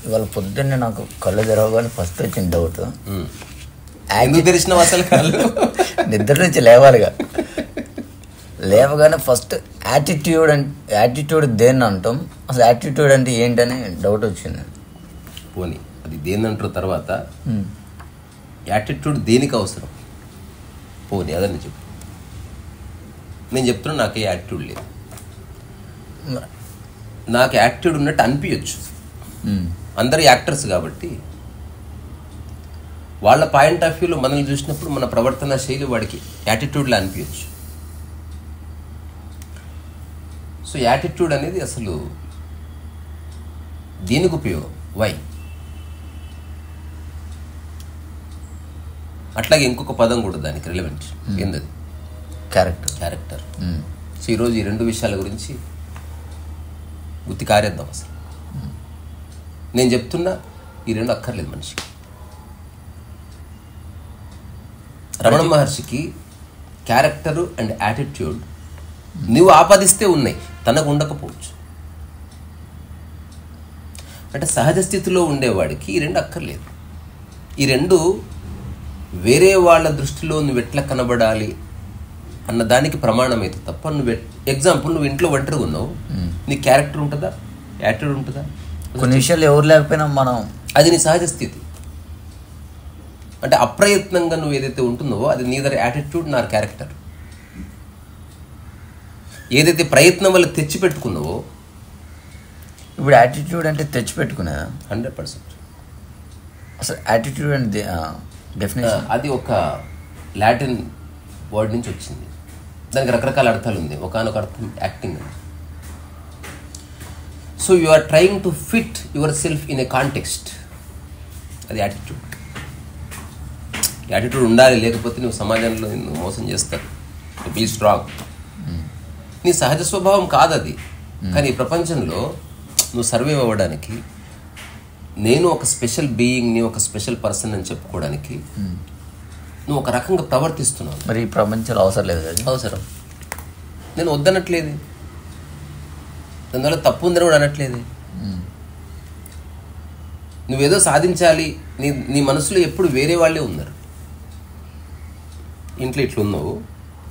ఇవాళ పొద్దున్నే నాకు కళ్ళు తెరవగానే ఫస్ట్ వచ్చిన డౌట్, తెలిసిన అసలు కళ్ళు నిద్ర నుంచి లేవాలిగా, లేవగానే ఫస్ట్ యాటిట్యూడ్ దేన్ని అంటాం, అసలు యాటిట్యూడ్ అంటే ఏంటని డౌట్ వచ్చింది. పోనీ అది దేన్ని అంటారు, తర్వాత యాటిట్యూడ్ దేనికి అవసరం, పోనీ అదని చెప్పు. నేను చెప్తున్నా నాకు యాటిట్యూడ్ లేదు, నాకు యాటిట్యూడ్ ఉన్నట్టు అనిపించచ్చు. అందరు యాక్టర్స్ కాబట్టి వాళ్ళ పాయింట్ ఆఫ్ వ్యూలో మనల్ని చూసినప్పుడు మన ప్రవర్తన శైలి వాడికి యాటిట్యూడ్లా అనిపించచ్చు. సో యాటిట్యూడ్ అనేది అసలు దేనికి ఉపయోగం, వై? అట్లాగే ఇంకొక పదం కూడా దానికి రిలవెంట్, ఏందది? క్యారెక్టర్. సో ఈరోజు ఈ రెండు విషయాల గురించి గుర్తి కారేద్దాం. అసలు నేను చెప్తున్నా ఈ రెండు అక్కర్లేదు మనిషికి. రమణ మహర్షికి క్యారెక్టరు అండ్ యాటిట్యూడ్ నువ్వు ఆపాదిస్తే ఉన్నాయి, తనకు ఉండకపోవచ్చు. అంటే సహజ స్థితిలో ఉండేవాడికి ఈ రెండు అక్కర్లేదు. ఈ రెండు వేరే వాళ్ళ దృష్టిలో నువ్వు ఎట్లా కనబడాలి అన్న దానికి ప్రమాణమైతే తప్ప, ఎగ్జాంపుల్ నువ్వు ఇంట్లో ఒంటరిగా ఉన్నావు, నీ క్యారెక్టర్ ఉంటుందా, యాటిట్యూడ్ ఉంటుందా? కొన్ని విషయాలు ఎవరు లేకపోయినా మనం, అది నీ సహజ స్థితి. అంటే అప్రయత్నంగా నువ్వు ఏదైతే ఉంటున్నావో అది నీదర్ యాటిట్యూడ్ నార్ క్యారెక్టర్. ఏదైతే ప్రయత్నం వల్ల తెచ్చిపెట్టుకున్నావో, ఇప్పుడు యాటిట్యూడ్ అంటే తెచ్చిపెట్టుకున్నా 100%. అసలు యాటిట్యూడ్ అంటే డెఫినేషన్ అది ఒక లాటిన్ వర్డ్ నుంచి వచ్చింది, దానికి రకరకాల అర్థాలు ఉంది. ఒకనొక అర్థం acting. So you are trying to fit yourself in a context, అది యాటిట్యూడ్. యాటిట్యూడ్ ఉండాలి, లేకపోతే నువ్వు సమాజంలో నిన్ను మోసం చేస్తారు. Be strong. నీ సహజ స్వభావం కాదు అది, కానీ ఈ ప్రపంచంలో నువ్వు సర్వైవ్ అవ్వడానికి, నేను ఒక స్పెషల్ బీయింగ్ని, ఒక స్పెషల్ పర్సన్ అని చెప్పుకోవడానికి నువ్వు ఒక రకంగా ప్రవర్తిస్తున్నావు. మరి ఈ ప్రపంచంలో అవసరం లేదు కదా? అవసరం. నేను వద్దనట్లేదు, దానివల్ల తప్పు ఉందని కూడా అనట్లేదు. నువ్వేదో సాధించాలి, నీ మనసులో ఎప్పుడు వేరే వాళ్ళే ఉన్నారు. ఇంట్లో ఇట్లున్నావు,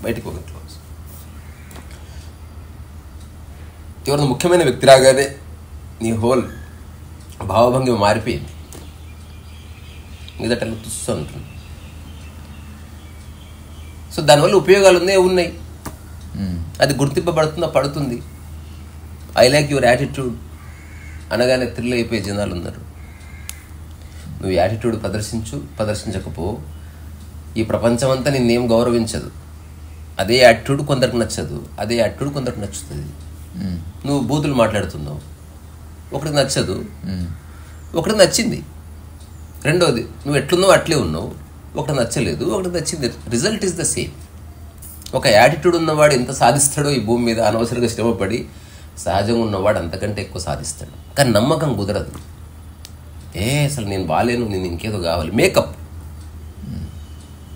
బయటకు ఒకట్లో ఎవరిని ముఖ్యమైన వ్యక్తి రాగానే నీ హోల్ భావభంగి మారిపోయింది, మీదట తుస్సు అంటుంది. సో దానివల్ల ఉపయోగాలు ఉన్నాయి, అది గుర్తింపబడుతుందా, పడుతుంది. ఐ లైక్ యువర్ యాటిట్యూడ్ అనగానే థ్రిల్ అయిపోయే జనాలు ఉన్నారు. నువ్వు యాటిట్యూడ్ ప్రదర్శించకపో, ఈ ప్రపంచం అంతా నిన్నేం గౌరవించదు. అదే యాటిట్యూడ్ కొందరికి నచ్చదు, అదే యాటిట్యూడ్ కొందరికి నచ్చుతుంది. నువ్వు బూతులు మాట్లాడుతున్నావు, ఒకరికి నచ్చదు, ఒకరికి నచ్చింది. రెండోది, నువ్వు ఎట్లున్నావు అట్లే ఉన్నావు, ఒకటి నచ్చలేదు, ఒకటి నచ్చింది. Result is the same. ఒక యాటిట్యూడ్ ఉన్నవాడు ఎంత సాధిస్తాడో ఈ భూమి మీద, అనవసరంగా శ్రమపడి, సహజంగా ఉన్నవాడు అంతకంటే ఎక్కువ సాధిస్తాడు. కానీ నమ్మకం కుదరదు. అసలు నేను బాగాలేను, నేను ఇంకేదో కావాలి, మేకప్.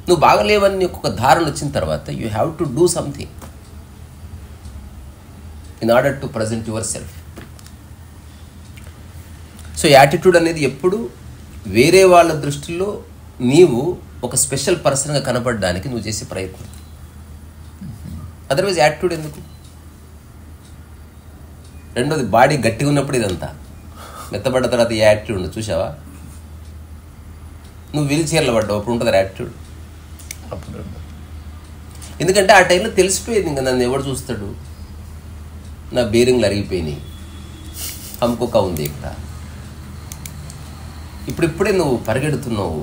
నువ్వు బాగలేవని ఒక ధారణ వచ్చిన తర్వాత you have to do something in order to present your self. So attitude అనేది ఎప్పుడు వేరే వాళ్ళ దృష్టిలో నీవు ఒక స్పెషల్ పర్సన్గా కనపడడానికి నువ్వు చేసే ప్రయత్నం. అదర్వైజ్ యాటిట్యూడ్ ఎందుకు? రెండోది, బాడీ గట్టిగా ఉన్నప్పుడు ఇదంతా, మెత్తబడ్డ తర్వాత ఈ యాటిట్యూడ్ ఉంది. చూసావా, నువ్వు వీల్ చైర్లో పడ్డావు, అప్పుడు ఉంటుంది యాటిట్యూడ్. అప్పుడు ఎందుకంటే ఆ టైంలో తెలిసిపోయింది, ఇంకా నన్ను ఎవడు చూస్తాడు, నా బేరింగ్లు అరిగిపోయినాయి, హమ్కొక ఉంది ఇక్కడ. ఇప్పుడిప్పుడే నువ్వు పరిగెడుతున్నావు,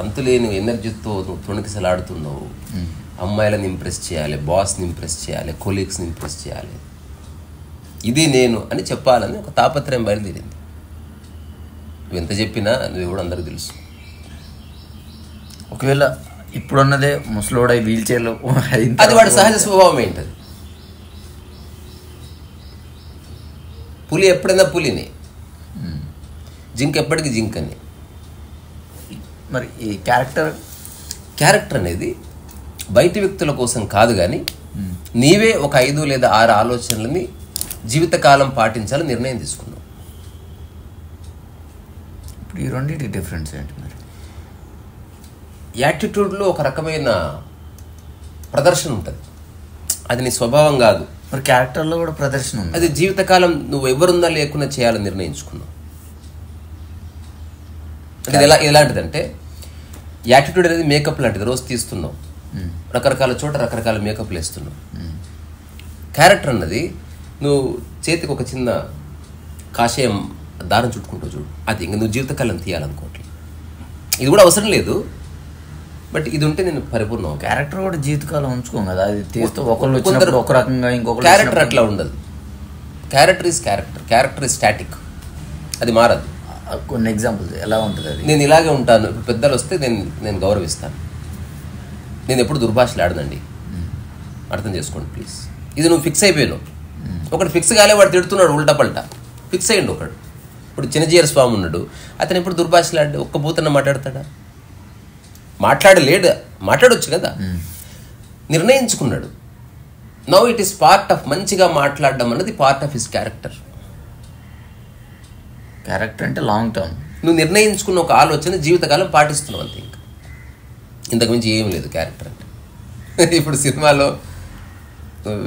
అంతులేని ఎనర్జీతో నువ్వు తొణికిసలాడుతున్నావు. అమ్మాయిలను ఇంప్రెస్ చేయాలి, బాస్ని ఇంప్రెస్ చేయాలి, కొలీగ్స్ని ఇంప్రెస్ చేయాలి, ఇది నేను అని చెప్పాలని ఒక తాపత్రయం బయలుదేరింది. నువ్వు ఎంత చెప్పినా నువ్వు ఎవడు అందరికీ తెలుసు. ఒకవేళ ఇప్పుడున్నదే ముసలోడై వీల్ చైర్లో, అది వాడి సహజ స్వభావం ఏంటది. పులి ఎప్పుడైనా పులిని, జింక్ ఎప్పటికీ జింక్ అని. మరి ఈ క్యారెక్టర్ క్యారెక్టర్ అనేది బయటి వ్యక్తుల కోసం కాదు, కానీ నీవే ఒక 5 లేదా 6 ఆలోచనలని జీవితకాలం పాటించాలని నిర్ణయం తీసుకున్నావు. ఇప్పుడు ఈ రెండింటి డిఫరెన్స్ ఏంటి మరి? యాటిట్యూడ్లో ఒక రకమైన ప్రదర్శన ఉంటుంది, అది నీ స్వభావం కాదు. మరి క్యారెక్టర్లో కూడా ప్రదర్శన ఉంది, అది జీవితకాలం నువ్వు ఎవరున్నా లేకుండా చేయాలని నిర్ణయించుకున్నావు. అంటే ఎలాంటిదంటే యాటిట్యూడ్ అనేది మేకప్ లాంటిది, రోజు తీస్తున్నావు, రకరకాల చోట రకరకాల మేకప్లు వేస్తున్నావు. క్యారెక్టర్ అన్నది నువ్వు చేతికి ఒక చిన్న కాషాయం దారం చుట్టుకుంటావు చూడు, అది ఇంకా నువ్వు జీవితకాలం తీయాలనుకోవట్లేదు. ఇది కూడా అవసరం లేదు, బట్ ఇది ఉంటే నేను పరిపూర్ణం. క్యారెక్టర్ కూడా జీవితకాలం ఉంచుకోం కదా, అది తీస్తూ ఒకళ్ళు వచ్చినప్పుడు ఒక రకంగా ఇంకొకరు. క్యారెక్టర్ అట్లా ఉండదు. Character is character, character is static, అది మారదు. కొన్ని ఎగ్జాంపుల్స్ ఎలా ఉంటుంది అది? నేను ఇలాగే ఉంటాను, పెద్దలు వస్తే నేను గౌరవిస్తాను. నేను ఎప్పుడు దుర్భాషలు ఆడదండి, అర్థం చేసుకోండి ప్లీజ్. ఇది నువ్వు ఫిక్స్ అయిపోయావు. ఒకటి ఫిక్స్ కాలే, వాడు తిడుతున్నాడు ఉల్టా పల్టా, ఫిక్స్ అయ్యండి ఒకడు. ఇప్పుడు చిన్నజీయర్ స్వామి ఉన్నాడు, అతను ఎప్పుడు దుర్భాషలు ఆడి ఒక్క బూతన్న మాట్లాడతాడా? మాట్లాడలేడు, మాట్లాడొచ్చు కదా. నిర్ణయించుకున్నాడు. Now it is part of, మంచిగా మాట్లాడడం అన్నది part of his character. Character అంటే లాంగ్ టర్మ్, నువ్వు నిర్ణయించుకున్న ఒక ఆలోచన జీవితకాలం పాటిస్తున్నావు అంతే, ఇంకా ఇంతకుమించి ఏం లేదు క్యారెక్టర్ అంటే. ఇప్పుడు సినిమాలో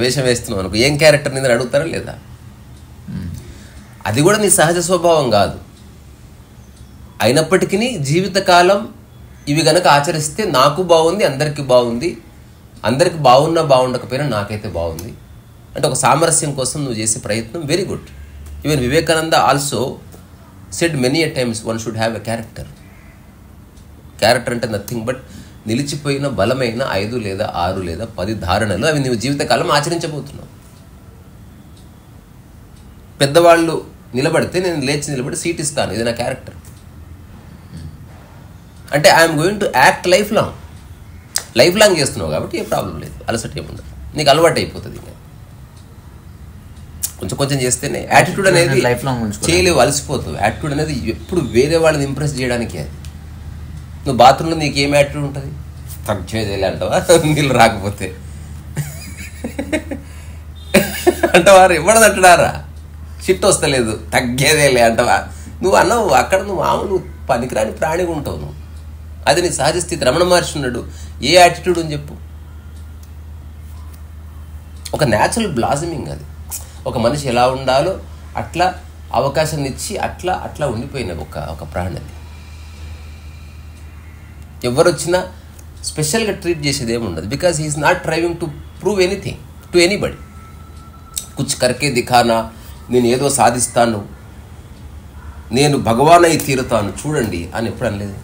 వేషం వేస్తున్నావు అనుకో, ఏం క్యారెక్టర్ నిందని అడుగుతారా లేదా? అది కూడా నీ సహజ స్వభావం కాదు. అయినప్పటికీ జీవితకాలం ఇవి గనక ఆచరిస్తే నాకు బాగుంది, అందరికీ బాగుంది, అందరికి బాగున్నా బాగుండకపోయినా నాకైతే బాగుంది అంటే ఒక సామరస్యం కోసం నువ్వు చేసే ప్రయత్నం very good. Even Vivekananda also said many a times one should have a character. Character అంటే నథింగ్ బట్ నిలిచిపోయిన బలమైన 5 లేదా 6 లేదా 10 ధారణలు, అవి నువ్వు జీవితకాలం ఆచరించబోతున్నావు. పెద్దవాళ్ళు నిలబడితే నేను లేచి నిలబడి సీట్ ఇస్తాను, ఇది నా క్యారెక్టర్. అంటే I'm going to act life long చేస్తున్నావు కాబట్టి ఏ ప్రాబ్లం లేదు, అలసట ఏముండదు, నీకు అలవాటు అయిపోతుంది. ఇంకా కొంచెం చేస్తేనే యాటిట్యూడ్ అనేది లైఫ్ లాంగ్ చేయలేవు, అలసిపోతావు. యాటిట్యూడ్ అనేది ఎప్పుడు వేరే వాళ్ళని ఇంప్రెస్ చేయడానికి. అది నువ్వు బాత్రూంలో నీకు ఏం యాటిట్యూడ్ ఉంటుంది? తగ్గేదేలే అంటావా? నీళ్ళు రాకపోతే అంటవా? ఇవ్వడది అంటున్నారా? షిట్ వస్తలేదు తగ్గేదేలే అంటవా? నువ్వు అన్నావు అక్కడ, నువ్వు పనికిరాని ప్రాణిగా ఉంటావు నువ్వు. అది నీ సహజ స్థితి. రమణ మహర్షి ఉన్నాడు, ఏ యాటిట్యూడ్ అని చెప్పు? ఒక న్యాచురల్ బ్లాజమింగ్ అది. ఒక మనిషి ఎలా ఉండాలో అట్లా అవకాశం ఇచ్చి అట్లా ఉండిపోయిన ఒక ప్రాణి. ఎవరు వచ్చినా స్పెషల్గా ట్రీట్ చేసేది ఏముండదు. Because he is not striving to prove anything to anybody. కుచ్ కర్కే దిఖానా, నేను ఏదో సాధిస్తాను, నేను భగవాన్ అయి తీరుతాను చూడండి అని ఎప్పుడు అనలేదు.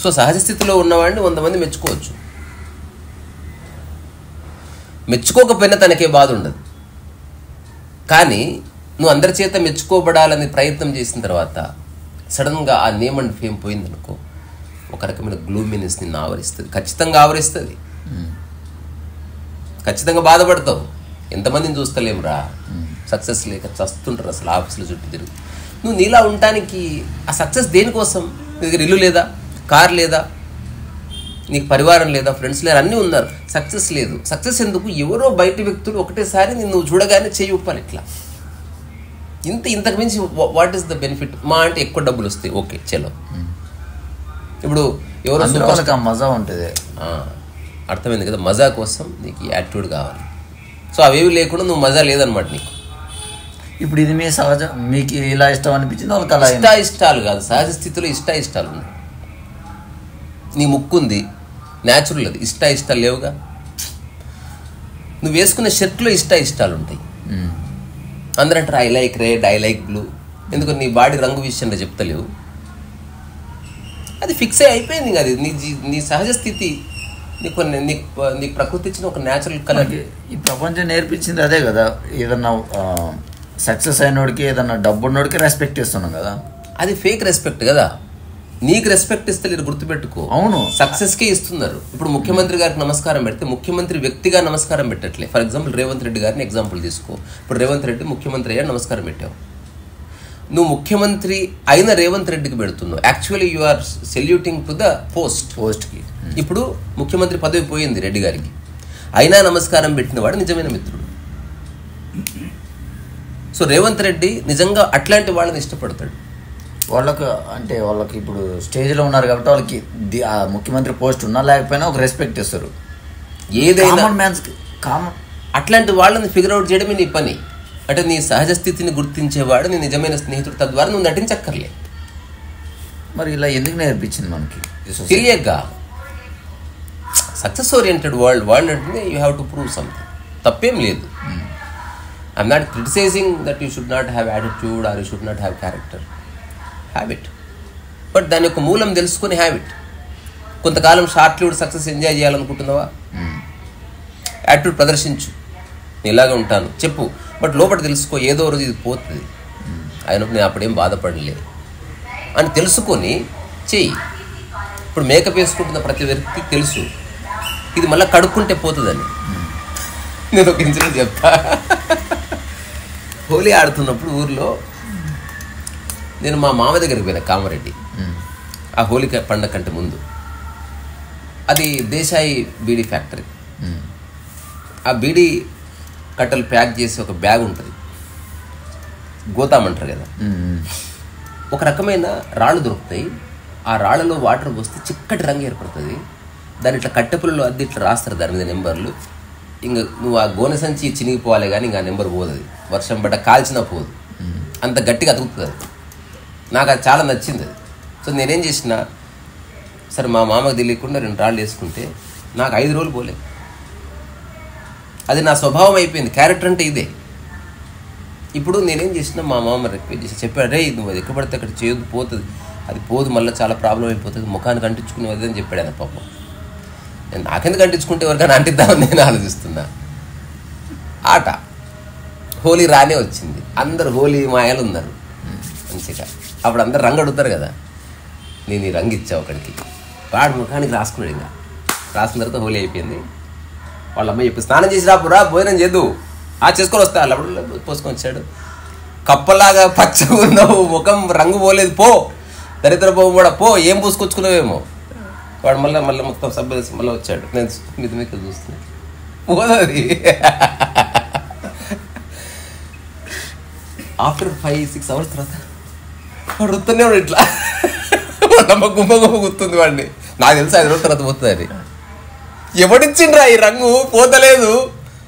సో సహజ స్థితిలో ఉన్నవాడిని 100 మంది మెచ్చుకోవచ్చు, మెచ్చుకోకపోయినా తనకే బాధ ఉండదు. కానీ నువ్వు అందరి చేత మెచ్చుకోబడాలని ప్రయత్నం చేసిన తర్వాత సడన్గా ఆ నేమ్ అండ్ ఫేమ్ పోయిందనుకో, ఒక రకమైన గ్లూమినెస్ నిన్ను ఆవరిస్తుంది, ఖచ్చితంగా ఆవరిస్తుంది. ఖచ్చితంగా బాధపడతావు. ఎంతమందిని చూస్తలేం రా, సక్సెస్ లేక చస్తుంటారు అసలు ఆఫీసులో చుట్టూ తిరుగు. నువ్వు నీలా ఉండటానికి ఆ సక్సెస్ దేనికోసం? నీ దగ్గర ఇల్లు లేదా, కార్ లేదా, నీకు పరివారం లేదా, ఫ్రెండ్స్ లేరు, అన్నీ ఉన్నారు, సక్సెస్ లేదు. సక్సెస్ ఎందుకు? ఎవరో బయట వ్యక్తులు ఒకటేసారి నువ్వు చూడగానే చేయి ఉప్పాలి ఇట్లా. ఇంతకు మించి వాట్ ఈస్ ద బెనిఫిట్? మా అంటే ఎక్కువ డబ్బులు వస్తాయి, ఓకే చలో. ఇప్పుడు ఎవరో మజా ఉంటుంది, అర్థమైంది కదా? మజా కోసం నీకు యాటిట్యూడ్ కావాలి. సో అవేవి లేకుండా నువ్వు మజా లేదనమాట నీకు. ఇప్పుడు ఇది మీ సహజం, మీకు ఇలా ఇష్టం అనిపించింది వాళ్ళకి అలా. ఇష్టాలు కాదు, సహజ స్థితిలో ఇష్టాలు ఉన్నాయి. నీ ముక్కు ఉంది, న్యాచురల్, అది ఇష్టాలు లేవుగా. నువ్వు వేసుకునే షర్ట్లో ఇష్టాలు ఉంటాయి. అందరూ అంటారు I like red, I like blue, ఎందుకంటే నీ బాడీ రంగు విషయంలో చెప్తలేవు. అది ఫిక్స్ అయిపోయింది. అది నీ సహజ స్థితి, నీకు ప్రకృతి ఇచ్చిన ఒక న్యాచురల్ కలర్. ఈ ప్రపంచం నేర్పించింది అదే కదా. ఏదన్నా సక్సెస్ అయినోడికి, ఏదన్నా డబ్బు ఉన్నోడికి రెస్పెక్ట్ ఇస్తున్నాం కదా. అది ఫేక్ రెస్పెక్ట్ కదా. నీకు రెస్పెక్ట్ ఇస్తే లేదు, గుర్తుపెట్టుకో. అవును, సక్సెస్కే ఇస్తున్నారు. ఇప్పుడు ముఖ్యమంత్రి గారికి నమస్కారం పెడితే ముఖ్యమంత్రి వ్యక్తిగా నమస్కారం పెట్టట్లే. ఫర్ ఎగ్జాంపుల్ రేవంత్ రెడ్డి గారిని ఎగ్జాంపుల్ తీసుకో. ఇప్పుడు రేవంత్ రెడ్డి ముఖ్యమంత్రి అయ్యా, నమస్కారం పెట్టావు. నువ్వు ముఖ్యమంత్రి అయిన రేవంత్ రెడ్డికి పెడుతున్నావు. Actually you are saluting to the పోస్ట్కి. ఇప్పుడు ముఖ్యమంత్రి పదవి పోయింది రెడ్డి గారికి, అయినా నమస్కారం పెట్టిన వాడు నిజమైన మిత్రుడు. సో రేవంత్ రెడ్డి నిజంగా అట్లాంటి వాళ్ళని ఇష్టపడతాడు. వాళ్ళకి ఇప్పుడు స్టేజ్లో ఉన్నారు కాబట్టి వాళ్ళకి ఆ ముఖ్యమంత్రి పోస్ట్ ఉన్నా లేకపోయినా ఒక రెస్పెక్ట్ ఇస్తారు. ఏదైనా అట్లాంటి వాళ్ళని ఫిగర్ అవుట్ చేయడమే నీ పని. అంటే నీ సహజ స్థితిని గుర్తించేవాడు నీ నిజమైన స్నేహితుడు. తద్వారా నువ్వు నటించక్కర్లే. మరి ఇలా ఎందుకు నేర్పించింది మనకి? తెలియక సక్సెస్ ఓరియంటెడ్ వరల్డ్ అంటే you have to prove something. తప్పేం లేదు. I'm not criticizing that you should not have attitude or you should not have character. Have it, but దాని యొక్క మూలం తెలుసుకొని హ్యావ్ ఇట్. కొంతకాలం షార్ట్ సక్సెస్ ఎంజాయ్ చేయాలనుకుంటున్నావా? Attitude ప్రదర్శించు, నేను ఇలాగే ఉంటాను చెప్పు, బట్ లోపల తెలుసుకో ఏదో రోజు ఇది పోతుంది, అయినప్పుడు నేను అప్పుడేం బాధపడలేదు అని తెలుసుకొని చెయ్యి. ఇప్పుడు మేకప్ వేసుకుంటున్న ప్రతి వ్యక్తికి తెలుసు ఇది మళ్ళీ కడుక్కుంటే పోతుందని. నేను ఒక ఇన్సిడెంట్ చెప్తా. హోలీ ఆడుతున్నప్పుడు ఊర్లో నేను మా మామ దగ్గరికి పోయినా, కామారెడ్డి. ఆ హోలీ పండగ కంటే ముందు అది దేశాయి బీడీ ఫ్యాక్టరీ. ఆ బీడీ కట్టలు ప్యాక్ చేసి ఒక బ్యాగ్ ఉంటుంది, గోతామంటారు కదా. ఒక రకమైన రాళ్ళు దొరుకుతాయి. ఆ రాళ్ళలో వాటర్ పోస్తే చిక్కటి రంగు ఏర్పడుతుంది. దాన్ని ఇట్లా కట్టెపుల్లలో అద్దె ఇట్లా రాస్తారు దాని మీద నెంబర్లు. ఇంకా నువ్వు ఆ గోనె సంచి చినిగిపోవాలి కానీ ఇంకా నెంబర్ పోదు. అది వర్షం పడ్డ కాల్చినా పోదు, అంత గట్టిగా అతుకుతుంది అది. నాకు అది చాలా నచ్చింది అది. సో నేనేం చేసిన, సరే మా మామకు తెలియకుండా 2 రాళ్ళు వేసుకుంటే నాకు 5 రోజులు పోలేదు. అది నా స్వభావం అయిపోయింది. క్యారెక్టర్ అంటే ఇదే. ఇప్పుడు నేనేం చేసిన, మా మామ రిక్వెస్ట్ చేసి చెప్పాడు, రే నువ్వు ఎక్కడ పడితే అక్కడ చేయదు, పోతుంది, అది పోదు, మళ్ళీ చాలా ప్రాబ్లం అయిపోతుంది, ముఖానికి అంటించుకునేది అని చెప్పాడు ఆయన. పాపం నేను నాకెందుకు అంటించుకుంటే ఎవరికైనా అంటిద్దామని నేను ఆలోచిస్తున్నా. ఆట హోలీ రానే వచ్చింది. అందరు హోలీ మాయలు ఉన్నారు మంచిగా. అప్పుడు అందరు రంగు అడుగుతారు కదా. నేను ఈ రంగు ఇచ్చా ఒకడికి, వాడు ముఖానికి రాసుకున్నాడు. ఇంకా రాసుకున్న తర్వాత హోలీ అయిపోయింది. వాళ్ళ అమ్మాయి చెప్పి స్నానం చేసి రాపురా, భోజనం చేద్దు, చేసుకొని వస్తా. అప్పుడు పోసుకొని వచ్చాడు. కప్పలాగా పచ్చగా ఉన్నావు, ముఖం రంగు పోలేదు, పో దరిద్ర పోవు కూడా, పో ఏం పూసుకొచ్చుకున్నావేమో. వాడు మళ్ళీ మొత్తం సభ్యులు మళ్ళీ వచ్చాడు. నేను మీద మీకు చూస్తున్నాను, పోదది. ఆఫ్టర్ 5-6 అవర్స్ తర్వాత వాడు వస్తూనే వాడు ఇట్లా వాళ్ళమ్మ గుమ్మ గుర్తుంది వాడిని. నాకు తెలుసు 5 రోజుల తర్వాత పోతుంది అది. ఎవడిచ్చిండ్రా ఈ రంగు, పోతలేదు,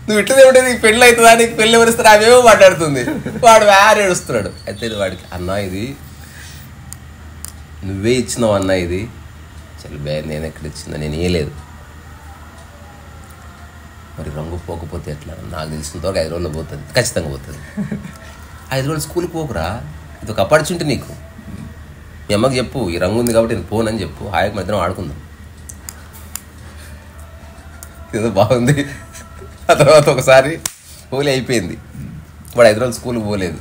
నువ్వు ఇట్లదే ఉండేది, పెళ్ళి అవుతుందా, నీకు పెళ్ళి ఎవరిస్తారా, అవేమో మాట్లాడుతుంది. వాడు ఏడుస్తున్నాడు. అయితే వాడికి, అన్నా ఇది నువ్వే ఇచ్చినావు అన్నా, ఇది చల్ బే, నేను ఎక్కడ ఇచ్చిందా, నేను ఇయ్యలేదు. మరి రంగు పోకపోతే ఎట్లా? నాకు తెలిసినంతవరకు 5 రోజుల్లో పోతుంది, ఖచ్చితంగా పోతుంది. 5 రోజులు స్కూల్కి పోకురా, ఇది ఒక ఆపర్చునిటీ నీకు. మీ అమ్మకి చెప్పు, ఈ రంగు ఉంది కాబట్టి నేను పోనని చెప్పు, హాయిగా మధ్యలో ఆడుకుందాం. ఏదో బాగుంది. ఆ తర్వాత ఒకసారి హోలీ అయిపోయింది, వాడు 5 రోజులు స్కూల్కి పోలేదు.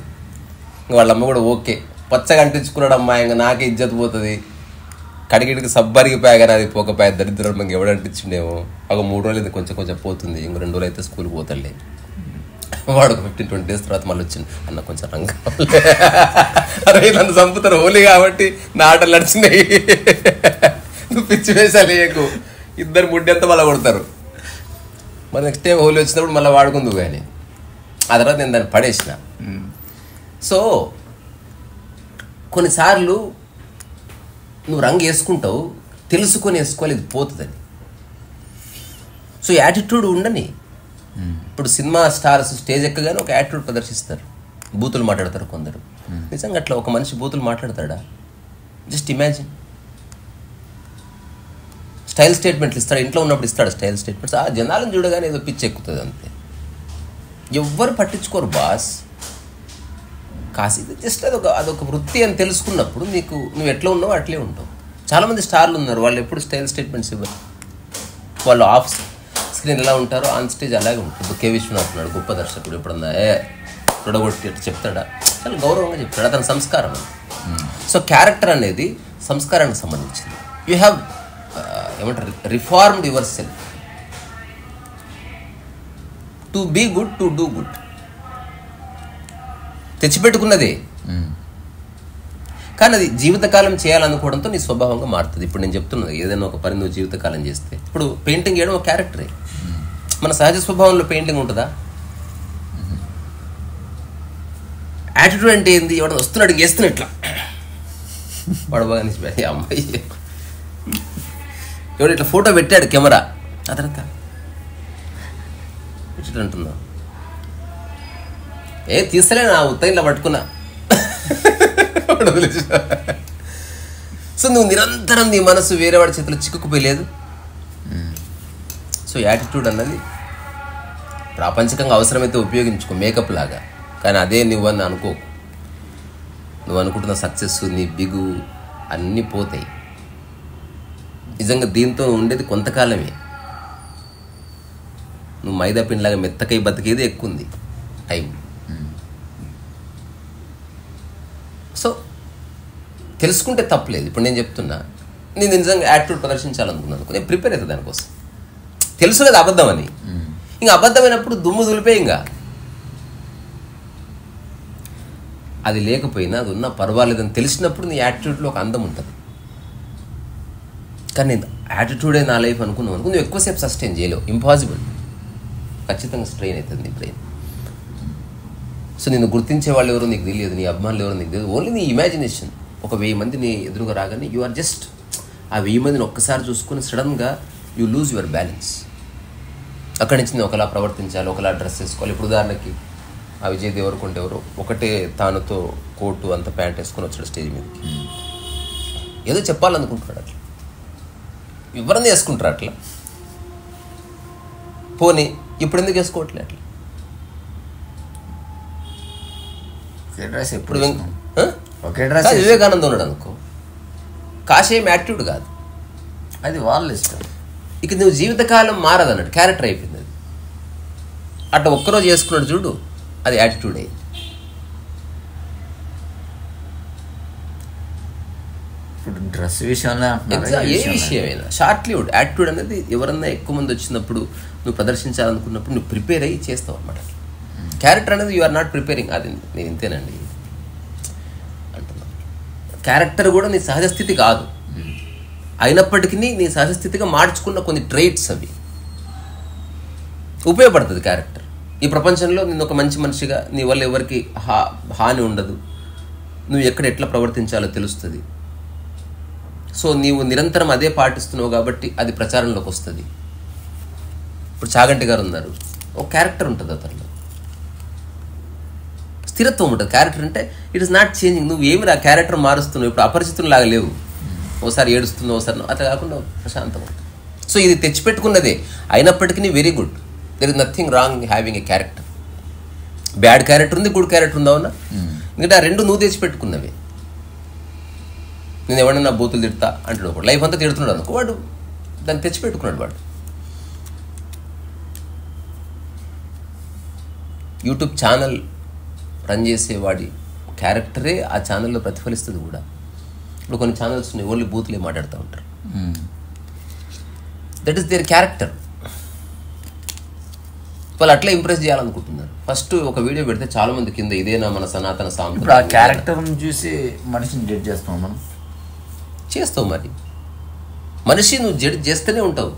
ఇంక వాళ్ళ అమ్మ కూడా ఓకే, పచ్చగా అంటించుకున్నాడు అమ్మాయి, ఇంకా నాకే ఇజ్జత్ పోతుంది, కడిగిడికి సబ్బరిగిపోయా కానీ అది పోకపోయా, దరిద్రం మనకి ఎవడు అంటించిండేమో. ఒక 3 రోజులు అయితే కొంచెం కొంచెం పోతుంది, ఇంకో 2 రోజులు అయితే స్కూల్కి పోతాడులే. వాడు 15-20 డేస్ తర్వాత మళ్ళీ వచ్చింది, అన్న కొంచెం రంగు అరే నన్ను చంపుతారు హోలీ కాబట్టి నా ఆటలు నడిచినాయి, నువ్వు పిచ్చి వేసాలి ఎక్కువ. 2 ముడ్డెంత మళ్ళీ కొడతారు. మరి నెక్స్ట్ టైం హోలీ వచ్చినప్పుడు మళ్ళీ వాడుకుందు కానీ. ఆ తర్వాత నేను దాన్ని పడేసిన. సో కొన్నిసార్లు నువ్వు రంగు వేసుకుంటావు, తెలుసుకొని వేసుకోవాలి ఇది పోతుందని. సో యాటిట్యూడ్ ఉండని. ఇప్పుడు సినిమా స్టార్స్ స్టేజ్ ఎక్కగానే ఒక యాటిట్యూడ్ ప్రదర్శిస్తారు, బూతులు మాట్లాడతారు కొందరు. నిజంగా అట్లా ఒక మనిషి బూతులు మాట్లాడతాడా? Just imagine. స్టైల్ స్టేట్మెంట్లు ఇస్తాడు, ఇంట్లో ఉన్నప్పుడు ఇస్తాడు స్టైల్ స్టేట్మెంట్స్. ఆ జనాలను చూడగానే ఏదో పిచ్చి ఎక్కుతుంది అంతే. ఎవ్వరు పట్టించుకోరు బాస్. కాసి జస్ట్ అదొక వృత్తి అని తెలుసుకున్నప్పుడు నీకు నువ్వు ఎట్లా ఉన్నావో అట్లే ఉంటావు. చాలామంది స్టార్లు ఉన్నారు, వాళ్ళు ఎప్పుడు స్టైల్ స్టేట్మెంట్స్ ఇవ్వరు. వాళ్ళు ఆఫ్ స్క్రీన్ ఎలా ఉంటారో ఆన్ స్టేజ్ అలాగే ఉంటుంది. ఇప్పుడు కే విశ్వనాథ్ ఉన్నాడు, గొప్ప దర్శకుడు. ఎప్పుడన్నా తొడగొట్టి అట్లా చెప్తాడా? చాలా గౌరవంగా చెప్తాడు, అతని సంస్కారం. సో క్యారెక్టర్ అనేది సంస్కారానికి సంబంధించింది. యూ హ్యావ్ ఏమంటారు, reformed yourself to be good, to do good. తెచ్చిపెట్టుకున్నదే కానీ అది జీవితకాలం చేయాలనుకోవడంతో నీ స్వభావంగా మారుతుంది. ఇప్పుడు నేను చెప్తున్నది, ఏదైనా ఒక పని నువ్వు జీవితకాలం చేస్తే, ఇప్పుడు పెయింటింగ్ చేయడం ఒక క్యారెక్టరే. మన సహజ స్వభావంలో పెయింటింగ్ ఉంటుందా? యాటిట్యూడ్ అంటే ఏంది? ఎవడ వస్తున్నాడు గేస్తున్నా ఇట్లా వాడు బాగా నిలిచిపోయి అమ్మాయి ఎవడు ఇట్లా ఫోటో పెట్టాడు కెమెరా ఆ తర్వాత ఇట్లా అంటున్నా, తీస్తలే నా ఉత్తగిలా పట్టుకున్నా. సో నువ్వు నిరంతరం నీ మనసు వేరేవాడి చేతిలో చిక్కుకుపోయలేదు. సో యాటిట్యూడ్ అన్నది ప్రాపంచికంగా అవసరమైతే ఉపయోగించుకో, మేకప్ లాగా, కానీ అదే నువ్వని అనుకోకు. నువ్వు అనుకుంటున్న సక్సెస్, నీ బిగు అన్నీ పోతాయి. నిజంగా దీంతో ఉండేది కొంతకాలమే. నువ్వు మైదా పిండిలాగా మెత్తకై బతికేది ఎక్కువ ఉంది టైం. సో తెలుసుకుంటే తప్పలేదు. ఇప్పుడు నేను చెప్తున్నా, నేను నిజంగా యాటిట్యూడ్ ప్రదర్శించాలనుకున్నాను, నేను ప్రిపేర్ అవుతుంది దానికోసం. తెలుసు కదా అబద్ధం అని, ఇంకా అబద్ధమైనప్పుడు దుమ్ము దులిపే, ఇంకా అది లేకపోయినా అది ఉన్నా పర్వాలేదని తెలిసినప్పుడు నీ యాటిట్యూడ్లో ఒక అందం ఉంటుంది. కానీ నేను యాటిట్యూడే నా లైఫ్ అనుకున్నావు అనుకో, నువ్వు ఎక్కువసేపు సస్టైన్ చేయలేవు, ఇంపాసిబుల్. ఖచ్చితంగా స్ట్రెయిన్ అవుతుంది నీ బ్రెయిన్. సో నేను గుర్తించే వాళ్ళు ఎవరో నీకు తెలియదు, నీ అభిమానులు ఎవరో నీకు తెలియదు, ఓన్లీ నీ ఇమాజినేషన్. ఒక 1000 మంది నీ ఎదురుగా రాగానే యు ఆర్ జస్ట్ ఆ 1000 మందిని ఒక్కసారి చూసుకొని సడన్గా యూ లూజ్ యువర్ బ్యాలెన్స్. అక్కడి నుంచి నేను ఒకలా ప్రవర్తించాలి, ఒకలా డ్రెస్ వేసుకోవాలి. ఇప్పుడు ఉదాహరణకి ఆ విజయ్ దేవరకొండ ఎవరో ఒకటే తానుతో కోటు అంత ప్యాంట్ వేసుకొని వచ్చాడు స్టేజ్ మీదకి, ఏదో చెప్పాలనుకుంటున్నాడు. అట్లా ఎవరన్నా వేసుకుంటారు అట్లా, పోనీ ఇప్పుడు ఎందుకు వేసుకోవట్లే అట్లా? ఇప్పుడు వివేకానంద ఉన్నాడు అనుకో, కాషాయం యాటిట్యూడ్ కాదు, అది వాళ్ళ ఇష్టం. ఇక నువ్వు జీవితకాలం మారదు అన్నట్టు, క్యారెక్టర్ అయిపోయింది అది. అట్లా ఒక్కరోజు చేసుకున్నాడు చూడు, అది యాటిట్యూడ్ అయింది. ఇప్పుడు డ్రెస్ విషయంలో ఏ విషయమైనా షార్ట్ లివ్డ్ యాటిట్యూడ్ అనేది ఎవరన్నా ఎక్కువ మంది వచ్చినప్పుడు నువ్వు ప్రదర్శించాలనుకున్నప్పుడు నువ్వు ప్రిపేర్ అయ్యి చేస్తావు అన్నమాట. క్యారెక్టర్ అనేది యు ఆర్ నాట్ ప్రిపేరింగ్. అది నేను ఇంతేనండి అంటున్నాను. క్యారెక్టర్ కూడా నీ సహజ స్థితి కాదు, అయినప్పటికీ నీ సహజ స్థితిగా మార్చుకున్న కొన్ని ట్రైట్స్ అవి ఉపయోగపడుతుంది. క్యారెక్టర్ ఈ ప్రపంచంలో నిన్ను ఒక మంచి మనిషిగా, నీ వల్ల ఎవరికి హాని ఉండదు, నువ్వు ఎక్కడ ఎట్లా ప్రవర్తించాలో తెలుస్తుంది. సో నీవు నిరంతరం అదే పాటిస్తున్నావు కాబట్టి అది ప్రచారంలోకి వస్తుంది. ఇప్పుడు చాగంటి గారు ఉన్నారు, ఒక క్యారెక్టర్ ఉంటుంది అతనిలో, స్థిరత్వం ఉంటుంది. క్యారెక్టర్ అంటే ఇట్ ఇస్ నాట్ చేంజింగ్. నువ్వు ఏమి ఆ క్యారెక్టర్ మారుస్తున్నావు, ఇప్పుడు అపరిచితులాగా లేవు, ఒకసారి ఏడుస్తున్నావు, ఒకసారి అట్లా కాకుండా ప్రశాంతం ఉంటుంది. సో ఇది తెచ్చిపెట్టుకున్నదే, అయినప్పటికీ very good. There is nothing wrong having a character. Bad character ఉంది, గుడ్ క్యారెక్టర్ ఉందా అవునా? ఎందుకంటే ఆ రెండు నువ్వు తెచ్చిపెట్టుకున్నవే. నేను ఎవడన్నా బూతులు తిడతా అంటాడు ఒకడు, లైఫ్ అంతా తిడుతున్నాడు అనుకో, వాడు దాన్ని తెచ్చిపెట్టుకున్నాడు. వాడు యూట్యూబ్ ఛానల్ రన్ చేసేవాడి క్యారెక్టరే ఆ ఛానల్లో ప్రతిఫలిస్తుంది కూడా. ఇప్పుడు కొన్ని ఛానల్స్ ఉన్నాయి ఓన్లీ బూతులే మాట్లాడుతూ ఉంటారు, దట్ ఈస్ దేర్ క్యారెక్టర్. వాళ్ళు అట్లా ఇంప్రెస్ చేయాలనుకుంటున్నారు. ఫస్ట్ ఒక వీడియో పెడితే చాలా మంది కింద ఇదేనా మన సనాతన సాంప్రదాయం, ఆ క్యారెక్టర్ని చూసి మనిషిని జడ్జ్ చేస్తాం మనం. చేస్తావు మరి, మనిషి నువ్వు జడ్జ్ చేస్తూనే ఉంటావు.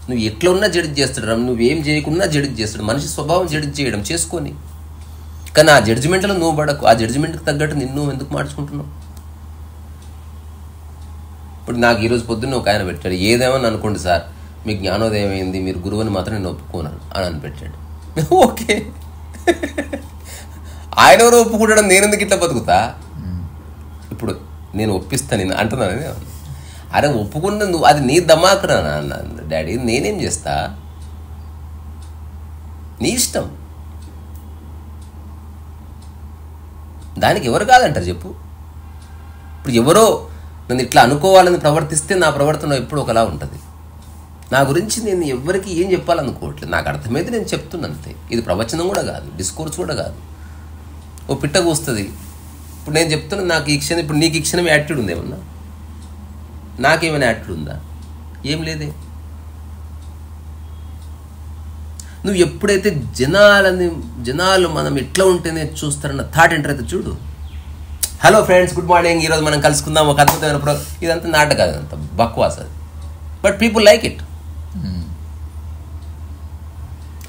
నువ్వు ఎట్లా ఉన్నా జడ్జ్ చేస్తాడు, నువ్వేం చేయకున్నా జడ్జ్ చేస్తాడు. మనిషి స్వభావం జడ్జ్ చేయడం చేసుకొని, కానీ ఆ జడ్జిమెంట్లో నువ్వు పడకు. ఆ జడ్జిమెంట్కి తగ్గట్టు నిన్ను ఎందుకు మార్చుకుంటున్నావు? ఇప్పుడు నాకు ఈరోజు పొద్దున్న ఒక ఆయన పెట్టాడు, ఏదేమని అనుకోండి సార్, మీ జ్ఞానోదయం అయింది, మీరు గురువుని మాత్రం నేను ఒప్పుకోను అని పెట్టాడు. ఓకే, ఆయన ఎవరు ఒప్పుకుంటాడు, నేను ఎందుకు ఇట్లా బతుకుతా? ఇప్పుడు నేను ఒప్పిస్తాను నేను అంటున్నాను. అరే ఒప్పుకున్న నువ్వు, అది నీ దమాకురా డాడీ, నేనేం చేస్తా, నీ ఇష్టం. దానికి ఎవరు కాదంటారు చెప్పు? ఇప్పుడు ఎవరో నన్ను ఇట్లా అనుకోవాలని ప్రవర్తిస్తే నా ప్రవర్తన ఎప్పుడు ఒకలా ఉంటుంది. నా గురించి నేను ఎవరికి ఏం చెప్పాలనుకోవట్లేదు, నాకు అర్థమైతే నేను చెప్తున్నా అంతే. ఇది ప్రవచనం కూడా కాదు, డిస్కోర్స్ కూడా కాదు. ఓ పిట్ట కూస్తుంది, ఇప్పుడు నేను చెప్తున్నా నాకు ఈ క్షణం, ఇప్పుడు నీకు ఈ క్షణం యాటిట్యూడ్ ఉంది ఏమన్నా? నాకేమైనా యాటిట్యూడ్ ఉందా? ఏం లేదే. నువ్వు ఎప్పుడైతే జనాలు మనం ఎట్లా ఉంటేనే చూస్తారన్న థాట్ ఎంటర్ అయితే చూడు, హలో ఫ్రెండ్స్, గుడ్ మార్నింగ్. ఈరోజు మనం కలుసుకుందాం ఒక అద్భుతమైన ఇదంతా నాటకాలు, అదంతా బక్వాస్ అది. But people like it.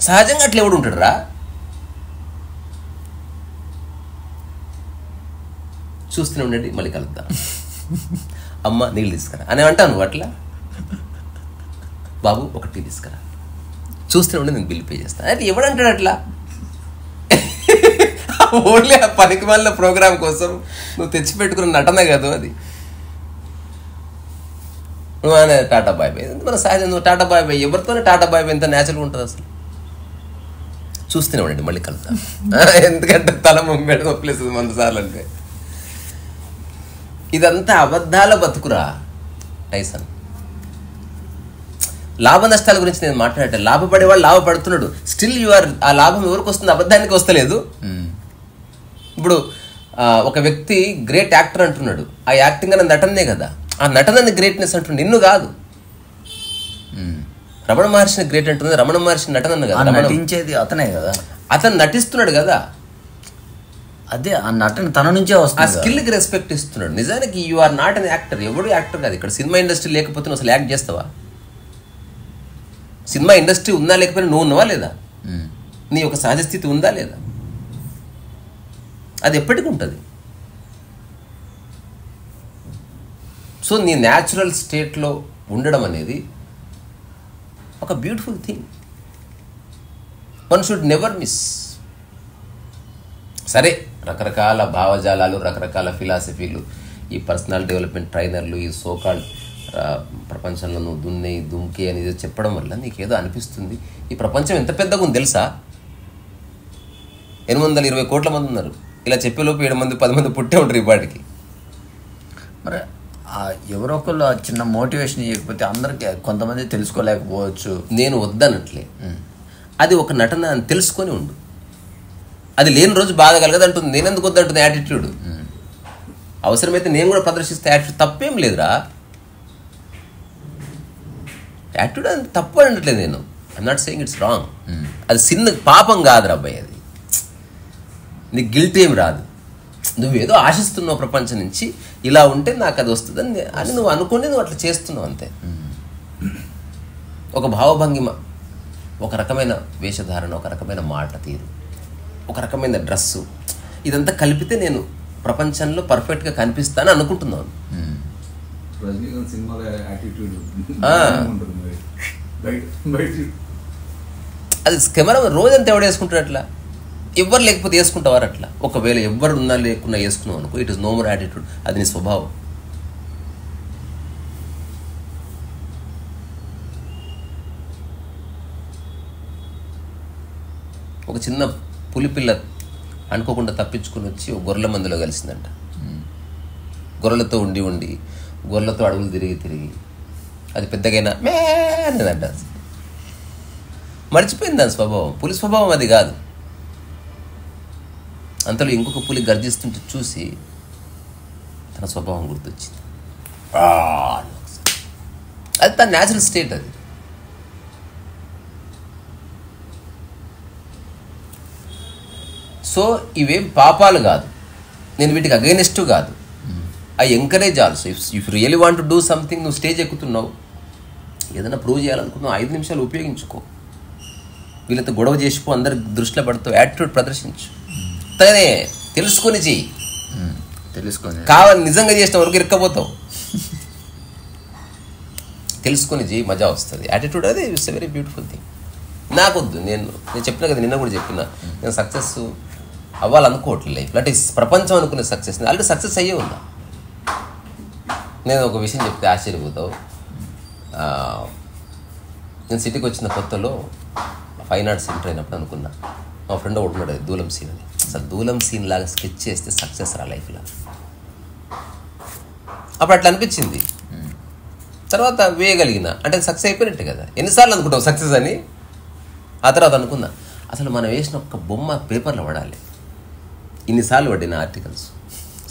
సహజంగా అట్లా ఎవడు ఉంటాడు రా? చూస్తూనే ఉండండి, మళ్ళీ కలుద్దాం. అమ్మ నీళ్ళు తీసుకురా అని అంటాను నువ్వు అట్లా. బాబు ఒక టీ తీసుకురా, చూస్తూనే ఉండి నేను బిల్ పే చేస్తాను. అయితే ఎవడంటాడు అట్లా? ఓన్లీ ఆ పనికి వాళ్ళ ప్రోగ్రామ్ కోసం నువ్వు తెచ్చిపెట్టుకున్న నటన కాదు అది. నువ్వు అనే టాటా బాయ్ బాయ్ మన సహజం. నువ్వు టాటా బాయ్ బాయ్ ఎవరితోనే టాటా బాయ్ బాయ్ ఎంత న్యాచురల్గా ఉంటుంది అసలు. చూస్తూనే ఉండండి, మళ్ళీ కలుద్దాం. ఎందుకంటే తల మొమ్మెడ నొప్పిలేస్తుంది 100 సార్లు అంటే. ఇదంతా అబద్ధాల బతుకురా టైసన్. లాభ నష్టాల గురించి నేను మాట్లాడటం. లాభపడేవాడు లాభపడుతున్నాడు, స్టిల్ యు ఆర్. ఆ లాభం ఎవరికి వస్తుంది? అబద్ధానికి వస్తలేదు. ఇప్పుడు ఒక వ్యక్తి గ్రేట్ యాక్టర్ అంటున్నాడు, ఆ యాక్టింగ్ అనే నటనే కదా. ఆ నటనని గ్రేట్నెస్ అంటున్నాడు, నిన్ను కాదు. రమణ మహర్షిని గ్రేట్ అంటున్నది రమణ మహర్షి నటన కదా, నటించేది అతనే కదా. అతను నటిస్తున్నాడు కదా, అదే ఆ నటన తన నుంచే వస్తుంది. ఆ స్కిల్కి రెస్పెక్ట్ ఇస్తున్నాడు. నిజానికి you are not an actor. ఎవడు యాక్టర్ కాదు. ఇక్కడ సినిమా ఇండస్ట్రీ లేకపోతే నువ్వు అసలు యాక్ట్ చేస్తావా? సినిమా ఇండస్ట్రీ ఉందా లేకపోయినా నువ్వు ఉన్నావా లేదా? నీ ఒక సహజ స్థితి ఉందా లేదా? అది ఎప్పటికీ ఉంటుంది. సో నీ న్యాచురల్ స్టేట్లో ఉండడం అనేది ఒక beautiful thing. One should never miss. సరే, రకరకాల భావజాలాలు, రకరకాల ఫిలాసఫీలు, ఈ పర్సనల్ డెవలప్మెంట్ ట్రైనర్లు, ఈ సోకాల్డ్ ప్రపంచంలో నువ్వు దుమ్కే అనేది చెప్పడం వల్ల నీకేదో అనిపిస్తుంది. ఈ ప్రపంచం ఎంత పెద్దగా ఉంది తెలుసా? 820 కోట్ల మంది ఉన్నారు. ఇలా చెప్పేలోపు 7 మంది 10 మంది పుట్టే ఉంటారు ఈ పాటికి. మరి ఎవరో ఒకళ్ళు చిన్న మోటివేషన్ ఇవ్వకపోతే అందరికి కొంతమంది తెలుసుకోలేకపోవచ్చు. నేను వద్దనట్లే, అది ఒక నటన అని తెలుసుకొని ఉండు. అది లేని రోజు బాధ కలగదు అంటుంది. నేను ఎందుకు వద్దంటుంది యాటిట్యూడ్. అవసరమైతే నేను కూడా ప్రదర్శిస్తే యాటిట్యూడ్ తప్పేం లేదురా. యాటిట్యూడ్ అది తప్పు అనట్లేదు నేను. I'm not saying it's wrong. అది చిన్న పాపం కాదురా అబ్బాయి. అది నీకు గిల్ట్ ఏం రాదు. నువ్వేదో ఆశిస్తున్నావు ప్రపంచం నుంచి, ఇలా ఉంటే నాకు అది వస్తుందని అని నువ్వు అనుకుని నువ్వు అట్లా చేస్తున్నావు అంతే. ఒక భావభంగిమ, ఒక రకమైన వేషధారణ, ఒక రకమైన మాట తీరు, ఒక రకమైన డ్రెస్సు, ఇదంతా కలిపితే నేను ప్రపంచంలో పర్ఫెక్ట్గా కనిపిస్తాను అనుకుంటున్నాను. అది కెమెరా రోజంతా ఎవడు వేసుకుంటాడు అట్లా? ఎవ్వరు లేకపోతే వేసుకుంటావారు అట్లా? ఒకవేళ ఎవ్వరు ఉన్నా లేకున్నా వేసుకున్నావు అనుకో, it is no more attitude. అది నీ స్వభావం. ఒక చిన్న పులిపిల్ల అనుకోకుండా తప్పించుకుని వచ్చి ఒక గొర్రెల మందులో కలిసిందంట. గొర్రెలతో ఉండి గొర్రెలతో అడుగులు తిరిగి అది పెద్దగైనా మేనంట. మర్చిపోయింది దాని స్వభావం. పులి స్వభావం అది కాదు. అంతలో ఇంకొక పులి గర్జిస్తుంటే చూసి తన స్వభావం గుర్తొచ్చింది. అది తన న్యాచురల్ స్టేట్. అది సో ఇవేం పాపాలు కాదు. నేను వీటికి అగైనెస్ట్ కాదు. I encourage also. If really want to do something, నువ్వు స్టేజ్ ఎక్కుతున్నావు, ఏదైనా ప్రూవ్ చేయాలనుకున్నావు, 5 నిమిషాలు ఉపయోగించుకో. వీళ్ళతో గొడవ చేసిపో, అందరి దృష్టిలో పడుతావు, యాటిట్యూడ్ ప్రదర్శించు. తనే తెలుసుకొని చెయ్యి. కావాలి నిజంగా చేసిన వరకు ఇరక్కపోతావు. తెలుసుకొని చెయ్యి, మజా వస్తుంది. యాటిట్యూడ్ అది it's a very beautiful thing. నాకొద్దు, నేను చెప్పినా కదా, నిన్న కూడా చెప్పిన, నేను సక్సెస్ అవ్వాలనుకోవట్లేదు లైఫ్. అంటే ప్రపంచం అనుకునే సక్సెస్ ఆల్రెడీ సక్సెస్ అయ్యే ఉందా. నేను ఒక విషయం చెప్తే ఆశ్చర్యపోతావు. నేను సిటీకి వచ్చిన కొత్తలో ఫైన్ ఆర్ట్స్ ఎంటర్ అయినప్పుడు అనుకున్నా, మా ఫ్రెండ్ ఒకటి ఉన్నాడు దూలం సీన్ అని. అసలు దూలం సీన్ లాగా స్కెచ్ చేస్తే సక్సెస్ రా లైఫ్లో. అప్పుడు అట్లా అనిపించింది. తర్వాత వేయగలిగిన అంటే సక్సెస్ అయిపోయినట్టే కదా. ఎన్నిసార్లు అనుకుంటావు సక్సెస్ అని? ఆ తర్వాత అనుకున్నా, అసలు మనం వేసిన ఒక్క బొమ్మ పేపర్లో పడాలి. ఇన్నిసార్లు పడిన ఆర్టికల్స్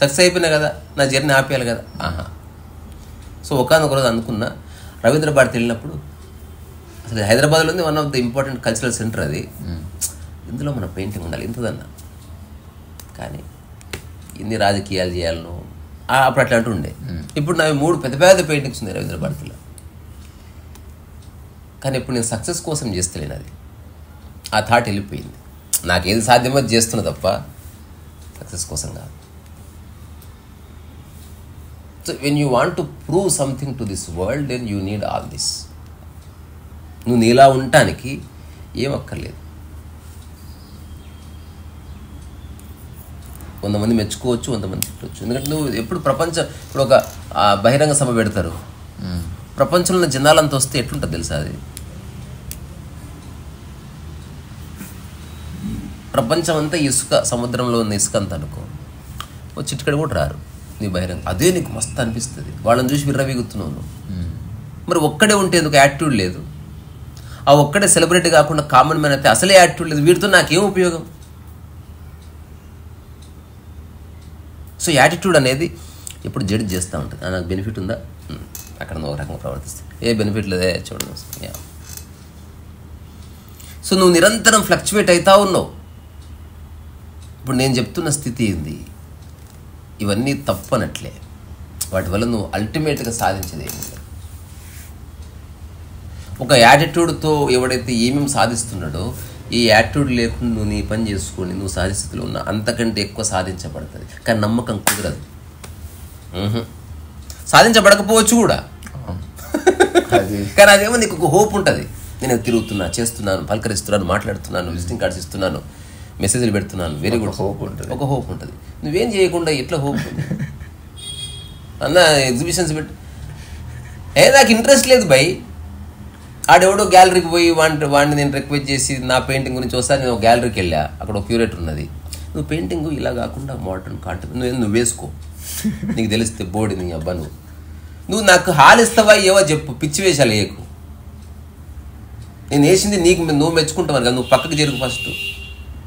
సక్సెస్ అయిపోయినా కదా, నా జర్నీ ఆపేయాలి కదా. సో ఒకనొక రోజు అనుకున్నా, రవీంద్ర భారతి వెళ్ళినప్పుడు, అసలు హైదరాబాద్లో ఉంది one of the important cultural centre అది, ఇందులో మన పెయింటింగ్ ఉండాలి ఇంతదన్నా. కానీ ఇన్ని రాజకీయాలు చేయాలను అప్పుడు అట్లా అంటుండే. ఇప్పుడు నావి 3 పెద్ద పెద్ద పెయింటింగ్స్ ఉన్నాయి రవీంద్ర భారతిలో. కానీ ఇప్పుడు నేను సక్సెస్ కోసం చేస్తలేను, అది ఆ థాట్ వెళ్ళిపోయింది. నాకు ఏది సాధ్యమో చేస్తున్నా తప్ప సక్సెస్ కోసం కాదు. So when you want to prove something to this world then you need all this. నువ్వు నీలా ఉండటానికి ఏం అక్కర్లేదు. 100 మంది మెచ్చుకోవచ్చు, 100 మంది తిట్టవచ్చు. ఎందుకంటే నువ్వు ఎప్పుడు ఇప్పుడు ఒక బహిరంగ సభ పెడతారు, ప్రపంచంలో ఉన్న జనాలంతా వస్తే ఎట్లుంటుంది తెలుసా? అది ప్రపంచం అంతా ఇసుక, సముద్రంలో ఉన్న ఇసుక అంతా అనుకో, ఓ చిటికడ కూడా రారు నీ బహిరంగ. అదే నీకు మస్తు అనిపిస్తుంది, వాళ్ళని చూసి విర్రవీగుతున్నావు నువ్వు. మరి ఒక్కడే ఉంటే ఎందుకు యాటిట్యూడ్ లేదు? ఆ ఒక్కడే సెలబ్రిటీ కాకుండా కామన్ మ్యాన్ అయితే అసలే యాటిట్యూడ్ లేదు, వీటితో నాకేం ఉపయోగం? సో యాటిట్యూడ్ అనేది ఎప్పుడు జడ్జ్ చేస్తూ ఉంటుంది. నాకు బెనిఫిట్ ఉందా, అక్కడ నువ్వు ఒక రకంగా ప్రవర్తిస్తే, ఏ బెనిఫిట్ లేదే చూడండి. సో నువ్వు నిరంతరం ఫ్లక్చువేట్ అవుతా ఉన్నావు. ఇప్పుడు నేను చెప్తున్న స్థితి ఏంది, ఇవన్నీ తప్పనట్లే. వాటి వల్ల నువ్వు అల్టిమేట్గా సాధించేది ఏమి లేదు. ఒక యాటిట్యూడ్తో ఎవడైతే ఏమేమి సాధిస్తున్నాడో, ఈ యాటిట్యూడ్ లేకుండా నువ్వు నీ పని చేసుకొని నువ్వు సాధి స్థితిలో ఉన్నా అంతకంటే ఎక్కువ సాధించబడుతుంది. కానీ నమ్మకం కుదరదు. సాధించబడకపోవచ్చు కూడా, కానీ అదేమో నీకు ఒక హోప్ ఉంటుంది. నేను తిరుగుతున్నా, చేస్తున్నాను, పలకరిస్తున్నాను, మాట్లాడుతున్నాను, విజిటింగ్ కార్డ్స్ ఇస్తున్నాను, మెసేజ్లు పెడుతున్నాను, వెరీ గుడ్. హోప్ ఉంటుంది, ఒక హోప్ ఉంటుంది. నువ్వేం చేయకుండా ఎట్లా హోప్ ఉంది అన్న? ఎగ్జిబిషన్స్ పెట్టు. నాకు ఇంట్రెస్ట్ లేదు బై. ఆడెవడో గ్యాలరీకి పోయి వాడిని నేను రిక్వెస్ట్ చేసి నా పెయింటింగ్ గురించి వస్తా. నేను ఒక గ్యాలరీకి వెళ్ళా, అక్కడ ఒక క్యూరేటర్ ఉన్నది. నువ్వు పెయింటింగ్ ఇలా కాకుండా మోడర్న్ కాంటెంట్ నువ్వు వేసుకో, నీకు తెలిస్తే బోర్డు నీ అబ్బా. నువ్వు నాకు హాల్ ఇస్తావా ఏవో చెప్పు, పిచ్చి వేషాలు వేయకు. నేను వేసింది నీకు నువ్వు మెచ్చుకుంటావు కదా, నువ్వు పక్కకి జరుగు. ఫస్ట్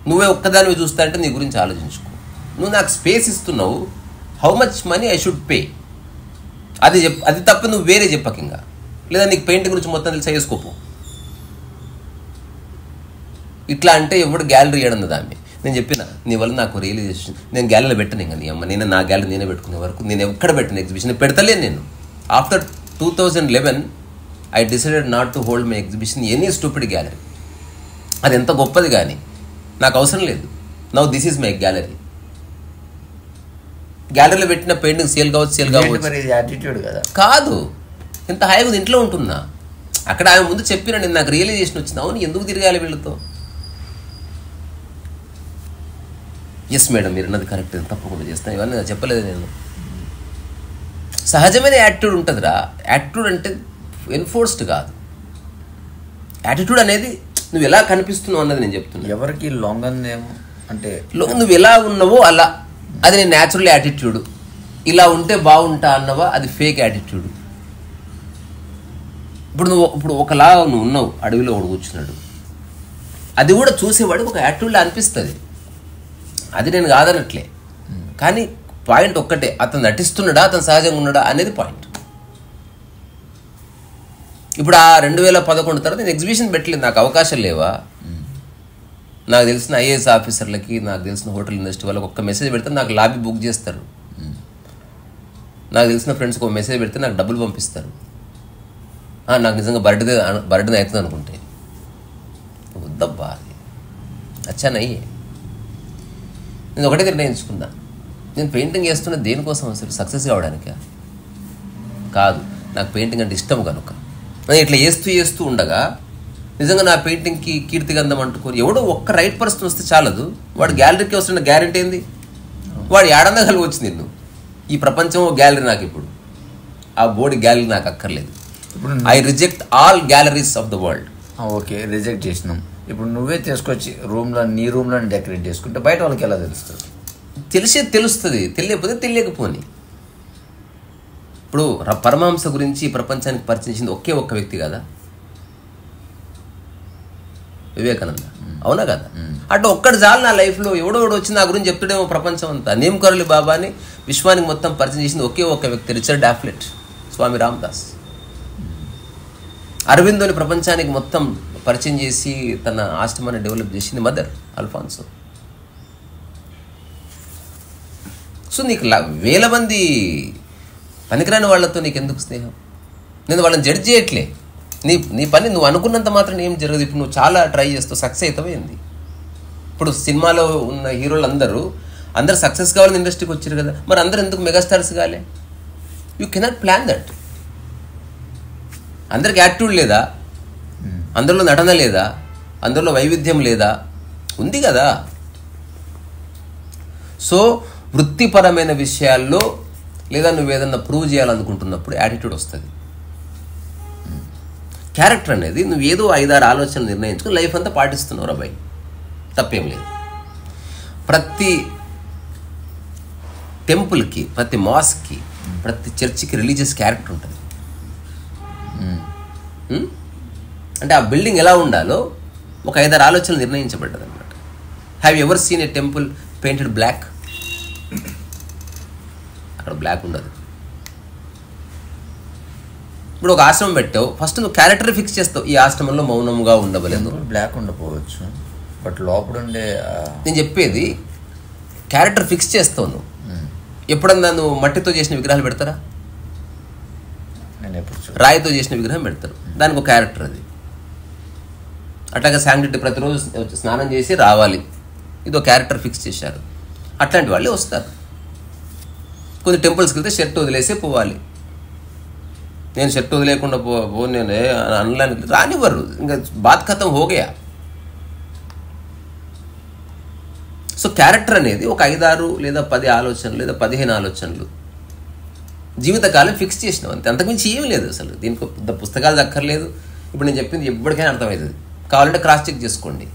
నువ్వే ఒక్కదానివి చూస్తా అంటే నీ గురించి ఆలోచించుకో. నువ్వు నాకు స్పేస్ ఇస్తున్నావు, how much money I should pay, అది తప్ప నువ్వు వేరే చెప్పక. ఇంకా లేదా నీకు పెయింటింగ్ గురించి మొత్తం తెలిసి వేసుకోపో. ఇట్లా అంటే ఎవడు గ్యాలరీ ఇవ్వడం దాన్ని. నేను చెప్పిన నీ వల్ల నాకు రియలైజేషన్, నేను గ్యాలరీలో పెట్టను. ఇంకా నీ అమ్మ నేను నా గ్యాలరీ నేనే పెట్టుకునే వరకు నేను ఎక్కడ పెట్టిన ఎగ్జిబిషన్ పెడతలేను నేను. After 2011 I decided not to hold my exhibition any stupid gallery. అది ఎంత గొప్పది కానీ నాకు అవసరం లేదు. Now this is my gallery. గ్యాలరీలో పెట్టిన పెయింటింగ్ సేల్ కావచ్చు కాదు. ఇంత హాయిగా ఇంట్లో ఉంటున్నా. అక్కడ ఆమె ముందు చెప్పిన నేను నాకు రియలైజేషన్ వచ్చింది, అవును ఎందుకు తిరగాలి వీళ్ళతో. ఎస్ మేడం మీరు అన్నది కరెక్ట్, తప్పకుండా చేస్తాను, ఇవన్నీ చెప్పలేదు నేను. సహజమైన యాటిట్యూడ్ ఉంటుందిరా. యాటిట్యూడ్ అంటే ఎన్ఫోర్స్డ్ కాదు. యాటిట్యూడ్ అనేది నువ్వు ఎలా కనిపిస్తున్నావు అన్నది నేను చెప్తున్నా. ఎవరికి లొంగనేమో అంటే నువ్వు ఎలా ఉన్నావో అలా, అది నీ న్యాచురల్ యాటిట్యూడ్. ఇలా ఉంటే బాగుంటా అన్నవా, అది ఫేక్ యాటిట్యూడ్. ఇప్పుడు ఒకలా నువ్వు ఉన్నావు, అడవిలో ఒకడు కూర్చున్నాడు, అది కూడా చూసేవాడికి ఒక యాటిట్యూడ్లో అనిపిస్తుంది. అది నేను కాదనట్లే, కానీ పాయింట్ ఒక్కటే, అతను నటిస్తున్నాడా అతను సహజంగా ఉన్నాడా అనేది పాయింట్. ఇప్పుడు ఆ 2011 తర్వాత నేను ఎగ్జిబిషన్ పెట్టలేదు, నాకు అవకాశం లేవా? నాకు తెలిసిన ఐఏఎస్ ఆఫీసర్లకి, నాకు తెలిసిన హోటల్ ఇండస్ట్రీ వాళ్ళకి ఒక్క మెసేజ్ పెడితే నాకు లాబీ బుక్ చేస్తారు. నాకు తెలిసిన ఫ్రెండ్స్కి ఒక మెసేజ్ పెడితే నాకు డబ్బులు పంపిస్తారు. నాకు నిజంగా బర్త్డే అవుతుంది అనుకుంటే వద్దబ్బా, అది అచ్చానయ్యే. నేను ఒకటే నిర్ణయించుకున్నా, నేను పెయింటింగ్ వేస్తున్నా దేనికోసం అసలు సక్సెస్ కావడానికా కాదు, నాకు పెయింటింగ్ అంటే ఇష్టం కనుక. నేను ఇట్లా వేస్తూ ఉండగా నిజంగా నా పెయింటింగ్కి కీర్తిగంధం అంటుకొని ఎవడో ఒక్క రైట్ పర్సన్ వస్తే చాలదు, వాడు గ్యాలరీకి వస్తున్న గ్యారెంటీ ఏంది? వాడు ఏడన్నా కలిగి వచ్చింది నిన్ను. ఈ ప్రపంచం గ్యాలరీ నాకు, ఇప్పుడు ఆ బోర్డు గ్యాలరీ నాకు అక్కర్లేదు. I reject all galleries of the world. Okay, reject చేసినాం. ఇప్పుడు నువ్వే తీసుకొచ్చి నీ రూమ్లో డెకరేట్ చేసుకుంటే బయట వాళ్ళకి ఎలా తెలుస్తుంది? తెలిసేది తెలుస్తుంది, తెలియకపోతే తెలియకపోని. ఇప్పుడు పరమహంస గురించి ప్రపంచానికి పరిచయించింది ఒకే ఒక్క వ్యక్తి కదా, వివేకానంద, అవునా కదా? అటు ఒక్కటి చాలు నా లైఫ్లో. ఎవడో వచ్చి నా గురించి చెప్తాడేమో ప్రపంచం అంతా. నేమ్కరలి బాబాని విశ్వానికి మొత్తం పరిచయం చేసింది ఒకే ఒక్క వ్యక్తి, రిచర్డ్ డాఫ్లెట్, స్వామి రామదాస్. అరవిందోని ప్రపంచానికి మొత్తం పరిచయం చేసి తన ఆశ్రమాన్ని డెవలప్ చేసింది మదర్ అల్ఫాన్సో. సో నీకు వేల మంది పనికిరాని వాళ్ళతో నీకు ఎందుకు స్నేహం? నేను వాళ్ళని జడ్జ్ చేయట్లే. నీ పని నువ్వు అనుకున్నంత మాత్రం ఏం జరగదు. ఇప్పుడు నువ్వు చాలా ట్రై చేస్తావు, సక్సెస్ అవుతావేంది? ఇప్పుడు సినిమాలో ఉన్న హీరోలు అందరూ సక్సెస్ కావాలని ఇండస్ట్రీకి వచ్చారు కదా, మరి అందరూ ఎందుకు మెగాస్టార్స్ కాలే? You cannot plan that. అందరికి యాటిట్యూడ్ లేదా? అందరిలో నటన లేదా? అందరిలో వైవిధ్యం లేదా? ఉంది కదా. సో వృత్తిపరమైన విషయాల్లో లేదా నువ్వు ఏదన్నా ప్రూవ్ చేయాలనుకుంటున్నప్పుడు యాటిట్యూడ్ వస్తుంది. క్యారెక్టర్ అనేది నువ్వు ఏదో 5-6 ఆలోచనలు నిర్ణయించుకుని లైఫ్ అంతా పాటిస్తున్నావు రాబాయ్, తప్పేం లేదు. ప్రతి టెంపుల్కి, ప్రతి మాస్క్కి, ప్రతి చర్చికి రిలీజియస్ క్యారెక్టర్ ఉంటుంది. అంటే ఆ బిల్డింగ్ ఎలా ఉండాలో ఒక 5-6 ఆలోచనలు నిర్ణయించబడ్డది అనమాట. Have you ever seen a temple painted black? అక్కడ బ్లాక్ ఉండదు. ఇప్పుడు ఒక ఆశ్రమం పెట్టావు, ఫస్ట్ నువ్వు క్యారెక్టర్ ఫిక్స్ చేస్తావు. ఈ ఆశ్రమంలో మౌనంగా ఉండవలేదు, బ్లాక్ ఉండకపోవచ్చు, బట్ లోపల ఉండే నేను చెప్పేది క్యారెక్టర్ ఫిక్స్ చేస్తావు నువ్వు. ఎప్పుడన్నా నువ్వు మట్టితో చేసిన విగ్రహాలు పెడతారా? రాయితో చేసిన విగ్రహం పెడతారు, దానికి ఒక క్యారెక్టర్ అది. అట్లాగే శాంక్టిటీ ప్రతిరోజు స్నానం చేసి రావాలి, ఇదో క్యారెక్టర్ ఫిక్స్ చేశారు. అట్లాంటి వాళ్ళే వస్తారు. కొన్ని టెంపుల్స్కి వెళ్తే షర్ట్ వదిలేసే పోవాలి. నేను షర్ట్ వదిలేకుండా నేను అనడానికి రానివ్వరు, ఇంకా బాత్ ఖతం హోగయా. సో క్యారెక్టర్ అనేది ఒక 5-6 లేదా 10 ఆలోచనలు లేదా 15 ఆలోచనలు జీవితకాలం ఫిక్స్ చేసినాం అంతే, అంతకుమించి ఏమీ లేదు. అసలు దీనికి పుస్తకాలు దక్కర్లేదు. ఇప్పుడు నేను చెప్పింది ఎప్పటికైనా అర్థమవుతుంది, కావాలంటే క్రాస్ చెక్ చేసుకోండి.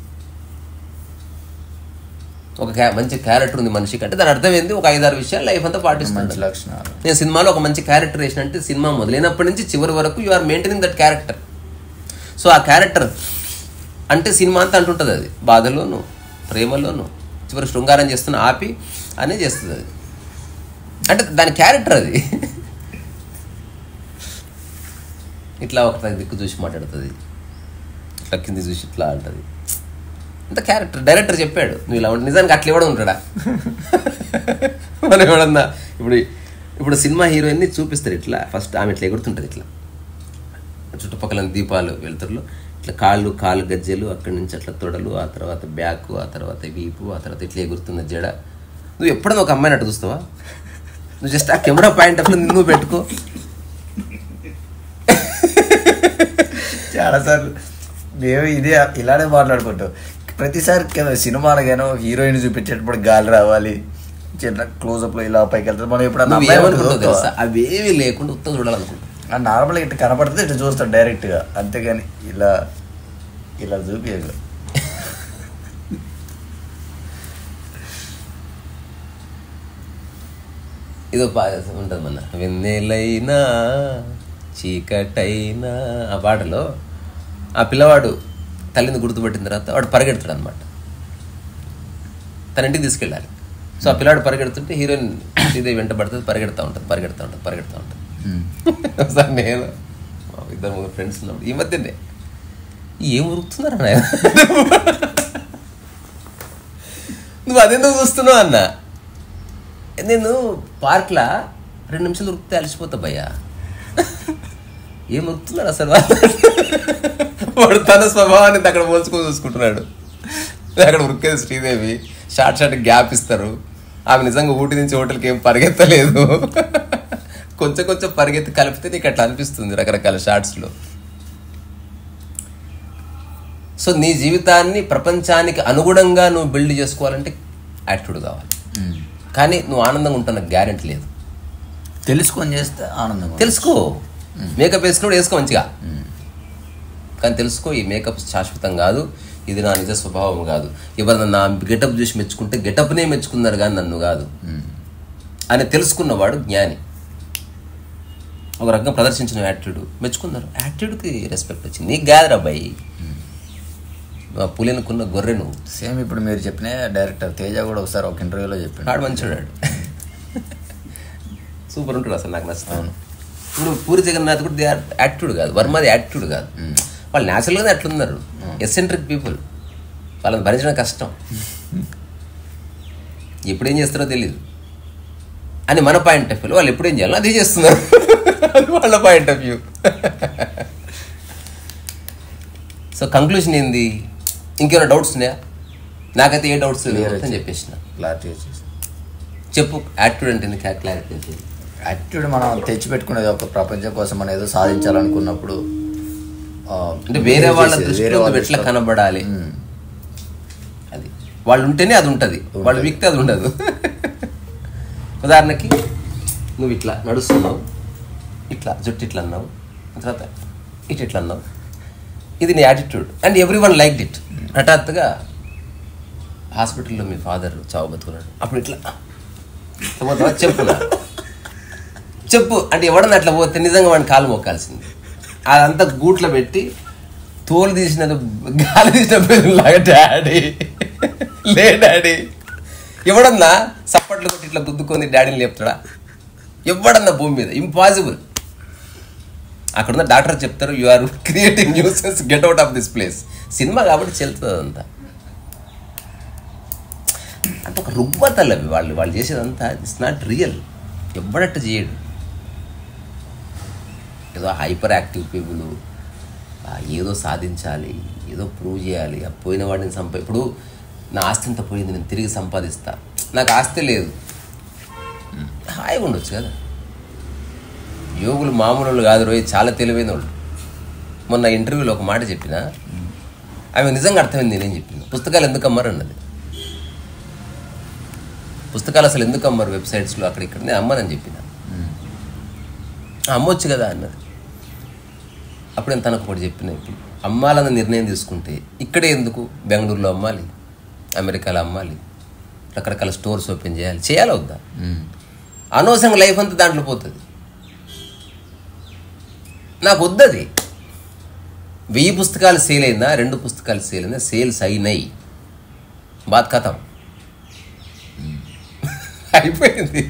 ఒక మంచి క్యారెక్టర్ ఉంది మనిషికి అంటే దాని అర్థం ఏంది? ఒక 5-6 విషయాలు లైఫ్ అంతా పాటిస్తుంది. లక్షణాలు. నేను సినిమాలో ఒక మంచి క్యారెక్టర్ వేసిన అంటే సినిమా మొదలైనప్పటి నుంచి చివరి వరకు you are maintaining that character. So ఆ క్యారెక్టర్ అంటే సినిమా అంతా అంటుంటుంది, అది బాధలోను ప్రేమలోను చివరి శృంగారం చేస్తున్న ఆపి అనే చేస్తుంది అది. అంటే దాని క్యారెక్టర్ అది. ఇట్లా ఒక దిక్కు చూసి మాట్లాడుతుంది, ఇట్లా కింది చూసి ఇట్లా అంటుంది. అంత క్యారెక్టర్. డైరెక్టర్ చెప్పాడు నువ్వు ఇలా ఉంటే, నిజానికి అట్లా ఇవ్వడం ఉంటాడా? మనం ఎవడన్నా ఇప్పుడు సినిమా హీరోయిన్ని చూపిస్తారు ఇట్లా, ఫస్ట్ ఆమె ఇట్లా ఎగురుతుంటుంది, ఇట్లా చుట్టుపక్కల దీపాలు వెలుతురులో ఇట్లా కాళ్ళు గజ్జెలు, అక్కడి నుంచి అట్లా తొడలు, ఆ తర్వాత బ్యాక్, ఆ తర్వాత వీపు, ఆ తర్వాత ఇట్లా ఎగురుతున్న జడ. నువ్వు ఎప్పుడన్నా ఒక అమ్మాయిని అట్టు చూస్తావా? నువ్వు జస్ట్ ఆ కెమెరా పాయింట్ అప్పుడు నువ్వు పెట్టుకో. చాలాసార్లు మేము ఇదే ఇలానే మాట్లాడుకుంటాం. ప్రతిసారి సినిమాలకైనా హీరోయిన్ చూపించేటప్పుడు గాలి రావాలి, చిన్న క్లోజప్లో ఇలా పైకి వెళ్తారు. మనం ఎప్పుడు అవేవి లేకుండా ఉత్తరం చూడాలనుకుంటాం. నార్మల్గా ఇట్లా కనపడితే ఇట్లా చూస్తాం డైరెక్ట్గా, అంతేగాని ఇలా ఇలా చూపించదు. ఇదో ఉంటుంది మన వెన్నెలైనా చీకటైనా ఆ పాటలో ఆ పిల్లవాడు తల్లిని గుర్తుపట్టిన తర్వాత వాడు పరిగెడతాడు అనమాట, తన ఇంటికి తీసుకెళ్ళాలి. సో ఆ పిల్లవాడు పరిగెడుతుంటే హీరోయిన్ శ్రీదేవి వెంట పడుతుంది, పరిగెడతా ఉంటుంది. సార్ నేను 2-3 ఫ్రెండ్స్ ఉన్నప్పుడు ఈ మధ్యనే ఏం ఉరుకుతున్నారు అన్న, నువ్వు అదెందుకు చూస్తున్నావు అన్న. నేను పార్క్లా 2 నిమిషాలు ఉరికితే అలసిపోతా భయ్యా. ఏం ఉరుకుతున్నాడు అసలు వాడు తన స్వభావాన్ని అక్కడ పోల్చుకొని చూసుకుంటున్నాడు. అక్కడ ఉరికేది శ్రీదేవి, షార్ట్ గ్యాప్ ఇస్తారు. ఆమె నిజంగా ఊటి నుంచి హోటల్కి ఏం పరిగెత్తలేదు, కొంచెం పరిగెత్తి కలిపితే నీకు అట్లా అనిపిస్తుంది రకరకాల షార్ట్స్లో. సో నీ జీవితాన్ని ప్రపంచానికి అనుగుణంగా నువ్వు బిల్డ్ చేసుకోవాలంటే యాటిట్యూడ్ కావాలి. కానీ నువ్వు ఆనందంగా ఉంటున్న గ్యారెంటీ లేదు. తెలుసుకొని చేస్తే ఆనందం. తెలుసుకో, మేకప్ వేసుకున్నాడు వేసుకో మంచిగా, కానీ తెలుసుకో ఈ మేకప్ శాశ్వతం కాదు, ఇది నా నిజ స్వభావం కాదు. ఎవరన్నా నా గెటప్ చూసి మెచ్చుకుంటే గెటప్నే మెచ్చుకున్నారు కానీ నన్ను కాదు అని తెలుసుకున్నవాడు జ్ఞాని. ఒక రకంగా ప్రదర్శించిన యాటిట్యూడ్ మెచ్చుకున్నారు, యాటిట్యూడ్కి రెస్పెక్ట్ వచ్చింది. నీకు కాదురా అబ్బాయి, పులినుకున్న గొర్రె నువ్వు. సేమ్ ఇప్పుడు మీరు చెప్పిన డైరెక్టర్ తేజ కూడా ఒకసారి ఒక ఇంటర్వ్యూలో చెప్పాడు, ఆడు మంచివాడు, సూపర్ ఉంటాడు అసలు, నాకు నచ్చుతాను. ఇప్పుడు పూరి జగన్నాథ్ కూడా యాటిట్యూడ్ కాదు, వర్మది యాటిట్యూడ్ కాదు. వాళ్ళు న్యాచురల్గానే అట్లున్నారు, ఎసెంట్రిక్ పీపుల్, వాళ్ళని భరించడం కష్టం, ఎప్పుడేం చేస్తారో తెలీదు. అని మన పాయింట్ ఆఫ్ వ్యూ. వాళ్ళు ఎప్పుడేం చేయాలో అదే చేస్తున్నారు, అది వాళ్ళ point of view. So conclusion ఏంది? ఇంకేమైనా డౌట్స్ ఉన్నాయా? నాకైతే ఏ డౌట్స్ లేదని చెప్పేసిన. క్లారిటీ వచ్చేసి చెప్పు. యాటిట్యూడ్ అంటే క్లారిటీ. యాటిట్యూడ్ మనం తెచ్చిపెట్టుకునేది ఒక ప్రపంచం కోసం మనం ఏదో సాధించాలనుకున్నప్పుడు, అంటే వేరే వాళ్ళ దృష్టిలో ఎట్లా కనబడాలి, అది వాళ్ళు ఉంటేనే అది ఉంటుంది, వాళ్ళు వ్యక్తి అది ఉండదు. ఉదాహరణకి నువ్వు ఇట్లా నడుస్తున్నావు, ఇట్లా జుట్టు ఇట్లా అన్నావు, తర్వాత ఇట్లా అన్నావు, ఇది నీ attitude and every one like it. హఠాత్తుగా హాస్పిటల్లో మీ ఫాదర్ చావు బతుకున్నాడు, అప్పుడు ఇట్లా చెప్పు అంటే ఎవడన్నా అట్లా పోతే నిజంగా వాడిని కాలు మొక్కాల్సింది. అదంతా గూట్లో పెట్టి తోలు తీసిన గాలి తీసిన లాగా డాడీ లే డాడీ, ఎవడన్నా సప్పట్లు కొట్టి ఇట్లా గుద్దుకొని డాడీని లేపుతాడా? ఎవడన్నా భూమి మీద? ఇంపాసిబుల్. అక్కడున్న డాక్టర్ చెప్తారు, you are creating nuisance, get out of this place. Cinema కాబట్టి చెల్తుంది అదంతా. అంటే ఒక రుగ్మతలు అవి వాళ్ళు చేసేదంతా. It's not real. ఎవ్వడట్టు చేయడు. ఏదో హైపర్ యాక్టివ్ పీపుల్ ఏదో సాధించాలి, ఏదో ప్రూవ్ చేయాలి, ఆ పోయిన వాడిని ఇప్పుడు నా ఆస్తి అంతా పోయింది, నేను తిరిగి సంపాదిస్తా, నాకు ఆస్తి లేదు, హాయిగా ఉండొచ్చు కదా. యోగులు మామూలు కాదు రోజు, చాలా తెలివైన వాళ్ళు. మొన్న ఇంటర్వ్యూలో ఒక మాట చెప్పిన, ఆమె నిజంగా అర్థమైంది నేనేం చెప్పిన. పుస్తకాలు ఎందుకు అమ్మారు అన్నది. పుస్తకాలు అసలు ఎందుకు అమ్మారు వెబ్సైట్స్లో అక్కడ ఇక్కడ? నేను అమ్మనని చెప్పిన. అమ్మొచ్చు కదా అన్నది. అప్పుడు నేను తనకు ఒకటి చెప్పిన, ఇప్పుడు అమ్మాలన్న నిర్ణయం తీసుకుంటే ఇక్కడే ఎందుకు? బెంగళూరులో అమ్మాలి, అమెరికాలో అమ్మాలి, రకరకాల స్టోర్స్ ఓపెన్ చేయాలి వద్దా? అనవసరంగా లైఫ్ అంతా దాంట్లో పోతుంది. నాకు వద్దది. 1000 పుస్తకాలు సేల్ అయినా, 2 పుస్తకాలు సేల్ అయినా, సేల్స్ అయినాయి, బాత్ కథం అయిపోయింది.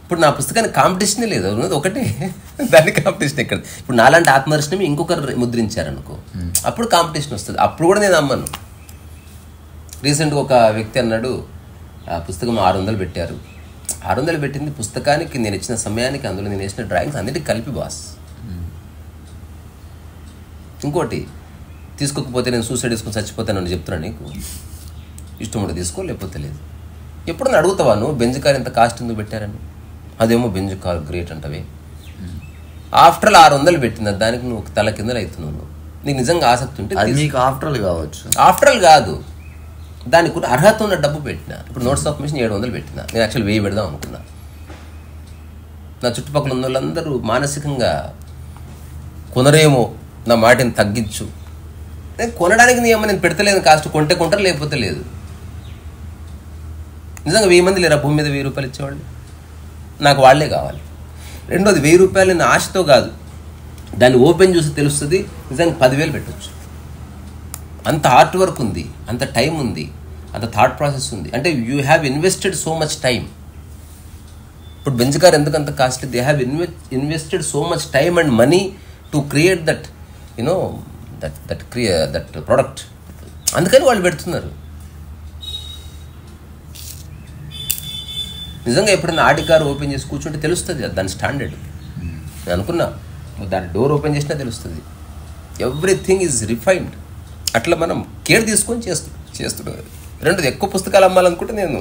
ఇప్పుడు నా పుస్తకానికి కాంపిటీషనే లేదు, ఉన్నది ఒకటే, దాని కాంపిటీషన్ ఎక్కడ? ఇప్పుడు నాలాంటి ఆత్మదర్శనం ఇంకొకరు ముద్రించారనుకో, అప్పుడు కాంపిటీషన్ వస్తుంది. అప్పుడు కూడా నేను అమ్మను. రీసెంట్గా ఒక వ్యక్తి అన్నాడు, ఆ పుస్తకం 600 పెట్టారు. 600 పెట్టింది పుస్తకానికి, నేను ఇచ్చిన సమయానికి, అందులో నేను వేసిన డ్రాయింగ్స్ అన్నిటికీ కలిపి బాస్. ఇంకోటి, తీసుకోకపోతే నేను సూసైడ్ చేసుకుని చచ్చిపోతానని చెప్తున్నాను నీకు. ఇష్టం ఉంటే తీసుకో, లేకపోతే లేదు. ఎప్పుడన్నా అడుగుతావా నువ్వు బెంజ్ కార్ ఎంత కాస్ట్ ఎందుకు పెట్టారని? అదేమో బెంజ్ కార్ గ్రేట్ అంటవే. ఆఫ్టర్ 600 పెట్టింది, దానికి నువ్వు తల కిందలు అవుతున్నావు. నువ్వు నీకు నిజంగా ఆసక్తి ఉంటే నీకు ఆఫ్టర్ ఆల్ కావచ్చు. ఆఫ్టర్ ఆల్ కాదు, దానికి కూడా అర్హత ఉన్న డబ్బు పెట్టిన. ఇప్పుడు నోట్స్ ఆఫ్ మిషన్ 700 పెట్టిన, నేను యాక్చువల్ 1000 పెడదాం అనుకున్నా. నా చుట్టుపక్కల ఉన్న వాళ్ళందరూ మానసికంగా కొనరేమో, నా మాటని తగ్గించు. నేను కొనడానికి నీ నేను పెడతలేదు కాస్ట్, కొంటే కొంటారు, లేకపోతే లేదు. నిజంగా 1000 మంది లేరా భూమి మీద 1000 రూపాయలు ఇచ్చేవాళ్ళు? నాకు వాళ్ళే కావాలి. రెండోది, 1000 రూపాయలు నేను ఆశతో కాదు, దాన్ని ఓపెన్ చూసి తెలుస్తుంది, నిజంగా 10,000 పెట్టచ్చు. అంత ఆర్ట్ వర్క్ ఉంది, అంత టైం ఉంది, అంత థాట్ ప్రాసెస్ ఉంది. అంటే you have invested so much time. ఇప్పుడు బెంజ్ కార్ ఎందుకంత costly? They have invested so much time and money to create that that product. అందుకని వాళ్ళు పెడుతున్నారు. నిజంగా ఎప్పుడైనా ఆడి కారు ఓపెన్ చేసి కూర్చుంటే తెలుస్తుంది దాని స్టాండర్డ్. నేను అనుకున్నా, దాని డోర్ ఓపెన్ చేసినా తెలుస్తుంది. Everything is refined. అట్లా మనం కేర్ తీసుకొని చేస్తున్నారు. రెండోది, ఎక్కువ పుస్తకాలు అమ్మాలనుకుంటే నేను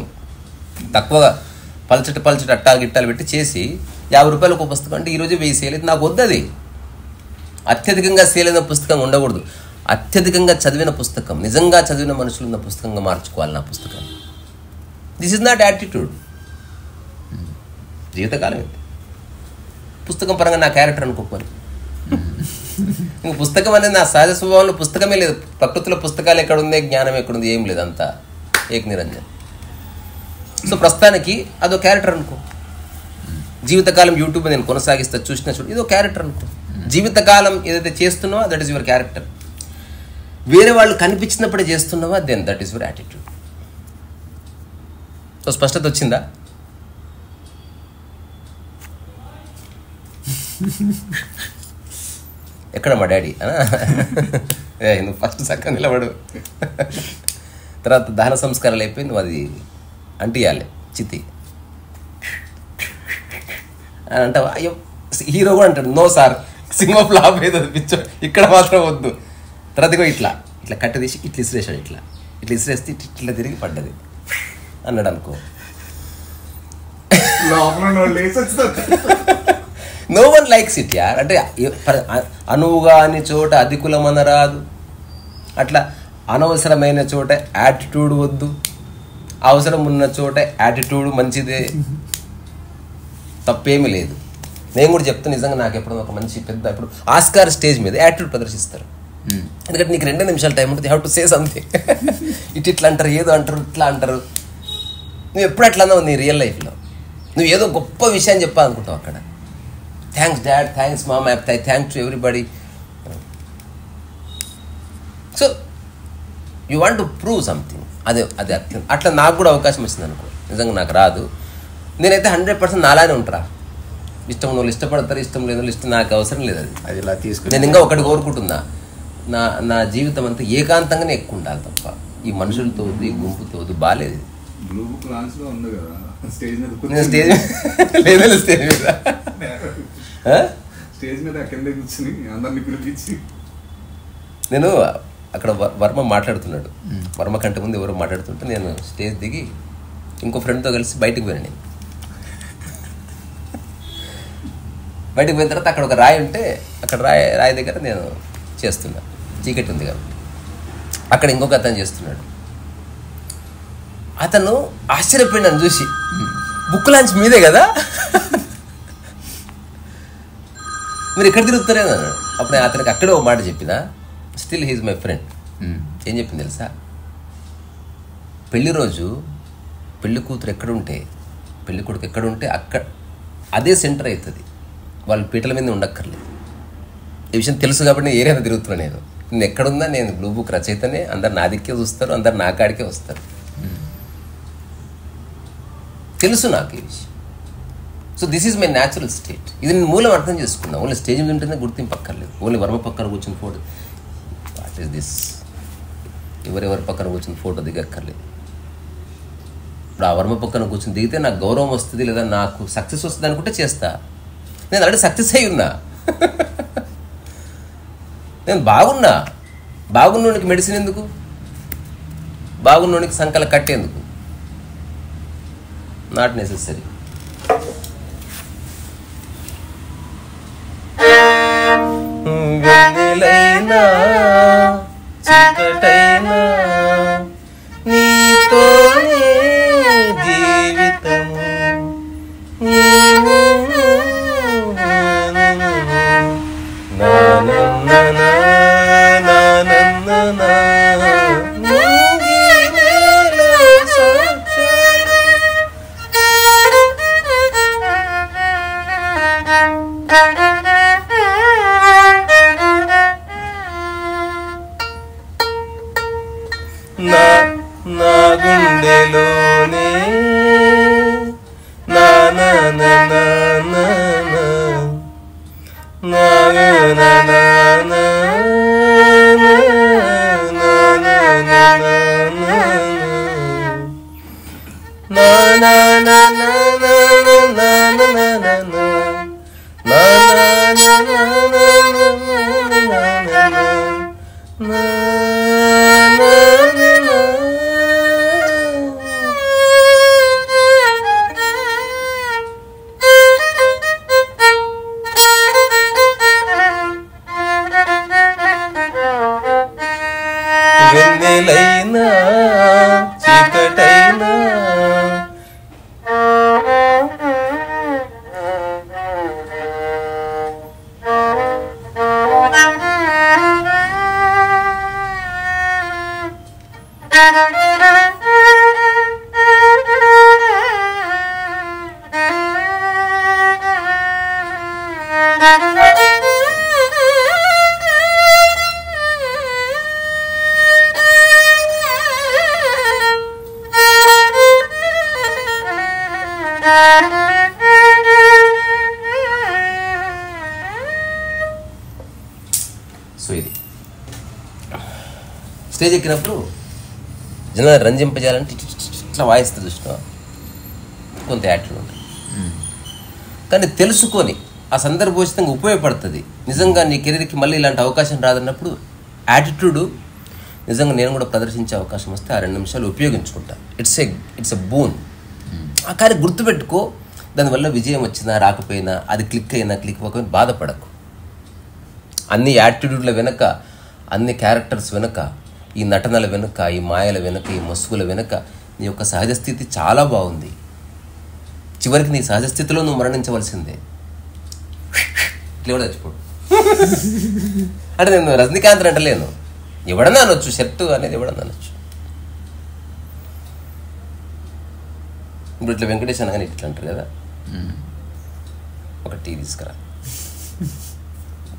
తక్కువగా పల్చటి అట్టా గిట్టాలు పెట్టి చేసి 50 రూపాయలు ఒక పుస్తకం అంటే ఈరోజు 1000 సేల్ అయితే నాకు వద్దది. అత్యధికంగా సేల్ అయిన పుస్తకం ఉండకూడదు. అత్యధికంగా చదివిన పుస్తకం, నిజంగా చదివిన మనుషులు ఉన్న పుస్తకంగా మార్చుకోవాలి నా పుస్తకాన్ని. This is not attitude. జీవితకాలం ఏంటి? పుస్తకం పరంగా నా క్యారెక్టర్ అనుకోవాలి. ఇంక పుస్తకం అనేది నా సహజ స్వభావంలో పుస్తకమే లేదు. ప్రకృతిలో పుస్తకాలు ఎక్కడుంది, జ్ఞానం ఎక్కడుంది, ఏం లేదు, అంతా ఏక నిరంజన్. సో ప్రస్తుతానికి అదో క్యారెక్టర్ అనుకో. జీవితకాలం యూట్యూబ్ నేను కొనసాగిస్తా, చూసినా చూడు, ఇదో క్యారెక్టర్ అనుకో. జీవితకాలం ఏదైతే చేస్తున్నావో దట్ ఈస్ యువర్ క్యారెక్టర్. వేరే వాళ్ళు కనిపించినప్పుడే చేస్తున్నావా, then that is your attitude. So స్పష్టత వచ్చిందా? ఎక్కడ మా డాడీ? నువ్వు ఫస్ట్ చక్కగా నిలబడు. తర్వాత దహన సంస్కారాలు అయిపోయి నువ్వు అది అంటియాలి చితి అని అంటావా? అయ్యో హీరో కూడా అంటాడు నో సార్ సినిమా ఫ్లాప్ అవుతుంది పిచ్చో ఇక్కడ మాత్రం వద్దు. తర్వాత ఇట్లా ఇట్లా కట్టె తీసి ఇట్లా ఇసిరేసాడు, ఇట్లా ఇట్లా ఇసిరేస్తే ఇట్లా తిరిగి పడ్డది అన్నాడు అనుకో. నో వన్ లైక్స్ ఇట్ యార్. అంటే అనువుగా అని చోట అధికులం అనరాదు, అట్లా అనవసరమైన చోట యాటిట్యూడ్ వద్దు, అవసరం ఉన్న చోట యాటిట్యూడ్ మంచిదే, తప్పేమీ లేదు. నేను కూడా చెప్తాను నిజంగా నాకు ఎప్పుడో ఒక మంచి పెద్ద ఇప్పుడు ఆస్కార్ స్టేజ్ మీద యాటిట్యూడ్ ప్రదర్శిస్తారు. ఎందుకంటే నీకు 2 నిమిషాల టైం ఉంటుంది, హ్యావ్ టు సే సంథింగ్. ఇట్లా అంటారు, ఏదో అంటారు, ఇట్లా అంటారు. నువ్వు ఎప్పుడు అట్లా అన్నావు నీ రియల్ లైఫ్లో? నువ్వు ఏదో గొప్ప విషయాన్ని చెప్పాలనుకుంటావు అక్కడ. Thanks dad, thanks ma'am, thanks to everybody. So you want to prove something. అదే అట్లా నాకు కూడా అవకాశం వచ్చింది అనుకో. నిజంగా నాకు రాదు, నేనైతే 100% నాలానే ఉంటారా. ఇష్టం వాళ్ళు ఇష్టపడతారు, ఇష్టం లేదు ఇష్టం, నాకు అవసరం లేదు అది ఇలా తీసుకుని. నేను ఇంకా ఒకటి కోరుకుంటున్నా, నా జీవితం అంతా ఏకాంతంగానే ఎక్కువ ఉండాలి తప్ప ఈ మనుషులతో ఈ గుంపుతో బాగాలేదు. నేను స్టేజ్ లేదు, స్టేజ్ మీద నేను అక్కడ వర్మ మాట్లాడుతున్నాడు, వర్మ కంటే ముందు ఎవరో మాట్లాడుతుంటే నేను స్టేజ్ దిగి ఇంకో ఫ్రెండ్తో కలిసి బయటకు పోయాను. నేను బయటకు పోయిన తర్వాత అక్కడ ఒక రాయి ఉంటే అక్కడ రాయి దగ్గర నేను చేస్తున్నా, చీకటి ఉంది కాబట్టి. అక్కడ ఇంకొక అతను చేస్తున్నాడు. అతను ఆశ్చర్యపోయి నన్ను చూసి, బుక్ లాంచ్ మీదే కదా, మీరు ఎక్కడ తిరుగుతారే అన్నాడు. అప్పుడు నేను అతనికి అక్కడే ఒక మాట చెప్పిన, స్టిల్ హీజ్ మై ఫ్రెండ్. ఏం చెప్పింది తెలుసా? పెళ్లి రోజు పెళ్లి కూతురు ఎక్కడుంటే పెళ్లి కొడుకు ఎక్కడుంటే అక్కడ అదే సెంటర్ అవుతుంది, వాళ్ళు పీటల మీద ఉండక్కర్లేదు. ఈ విషయం తెలుసు కాబట్టి నేను ఏరియాలో తిరుగుతున్నాను. నేను ఎక్కడున్నా నేను బ్లూ బుక్ రచయితనే, అందరు నా దిక్కే చూస్తారు, అందరు నా కాడికే వస్తారు. తెలుసు నాకు ఈ విషయం. So this is my natural state. ఇది నేను మూలం అర్థం చేసుకున్నా. ఓన్లీ స్టేజ్ మీద ఉంటేనే గుర్తింపు అక్కర్లేదు. ఓన్లీ వర్మ పక్కన కూర్చుని ఫోటో, వాట్ ఈస్ దిస్, ఎవరెవరి పక్కన కూర్చుని ఫోటో దిగక్కర్లేదు. ఇప్పుడు ఆ వర్మ పక్కన కూర్చొని దిగితే నాకు గౌరవం వస్తుంది, లేదా నాకు సక్సెస్ వస్తుంది అనుకుంటే చేస్తా. నేను ఆల్రెడీ సక్సెస్ అయి ఉన్నా. నేను బాగున్నోనికి మెడిసిన్ ఎందుకు, బాగున్నోనికి సంకల కట్టేందుకు? Not necessary. వెన్నెలైనా చీకటైనా నీతోనే జీవితము, నా గుండెలోనే నా నా నా నా నా నా నా నా నా వెన్నెలైనా చీకటైనా సో ఇది స్టేజ్ ఎక్కినప్పుడు జనాన్ని రంజింపజేయాలంటే ఇట్లా వాయిస్తుంది చూసినా కొంత యాటిట్యూడ్ ఉంటుంది. కానీ తెలుసుకొని ఆ సందర్భోచితంగా ఉపయోగపడుతుంది. నిజంగా నీ కెరీర్కి మళ్ళీ ఇలాంటి అవకాశం రాదన్నప్పుడు యాటిట్యూడ్ నిజంగా నేను కూడా ప్రదర్శించే అవకాశం వస్తే ఆ 2 నిమిషాలు ఉపయోగించుకుంటా. It's a boon. ఆ కానీ గుర్తుపెట్టుకో, దానివల్ల విజయం వచ్చినా రాకపోయినా, అది క్లిక్ అయినా క్లిక్ అవ్వకపోయినా బాధపడకు. అన్ని యాటిట్యూడ్ల వెనుక, అన్ని క్యారెక్టర్స్ వెనుక, ఈ నటనల వెనుక, ఈ మాయల వెనుక, ఈ మసుగుల వెనుక నీ యొక్క సహజ స్థితి చాలా బాగుంది. చివరికి నీ సహజ స్థితిలో నువ్వు మరణించవలసిందే. ఇట్లా కూడా చచ్చిపోడు అంటే నేను రజనీకాంత్ అంటలేను, ఎవడన్నా అనొచ్చు, షర్టు అనేది ఎవడన్నా అనొచ్చు. ఇప్పుడు ఇట్లా వెంకటేష్ అనగానే ఇట్లా అంటారు కదా, ఒక టీ తీసుకురా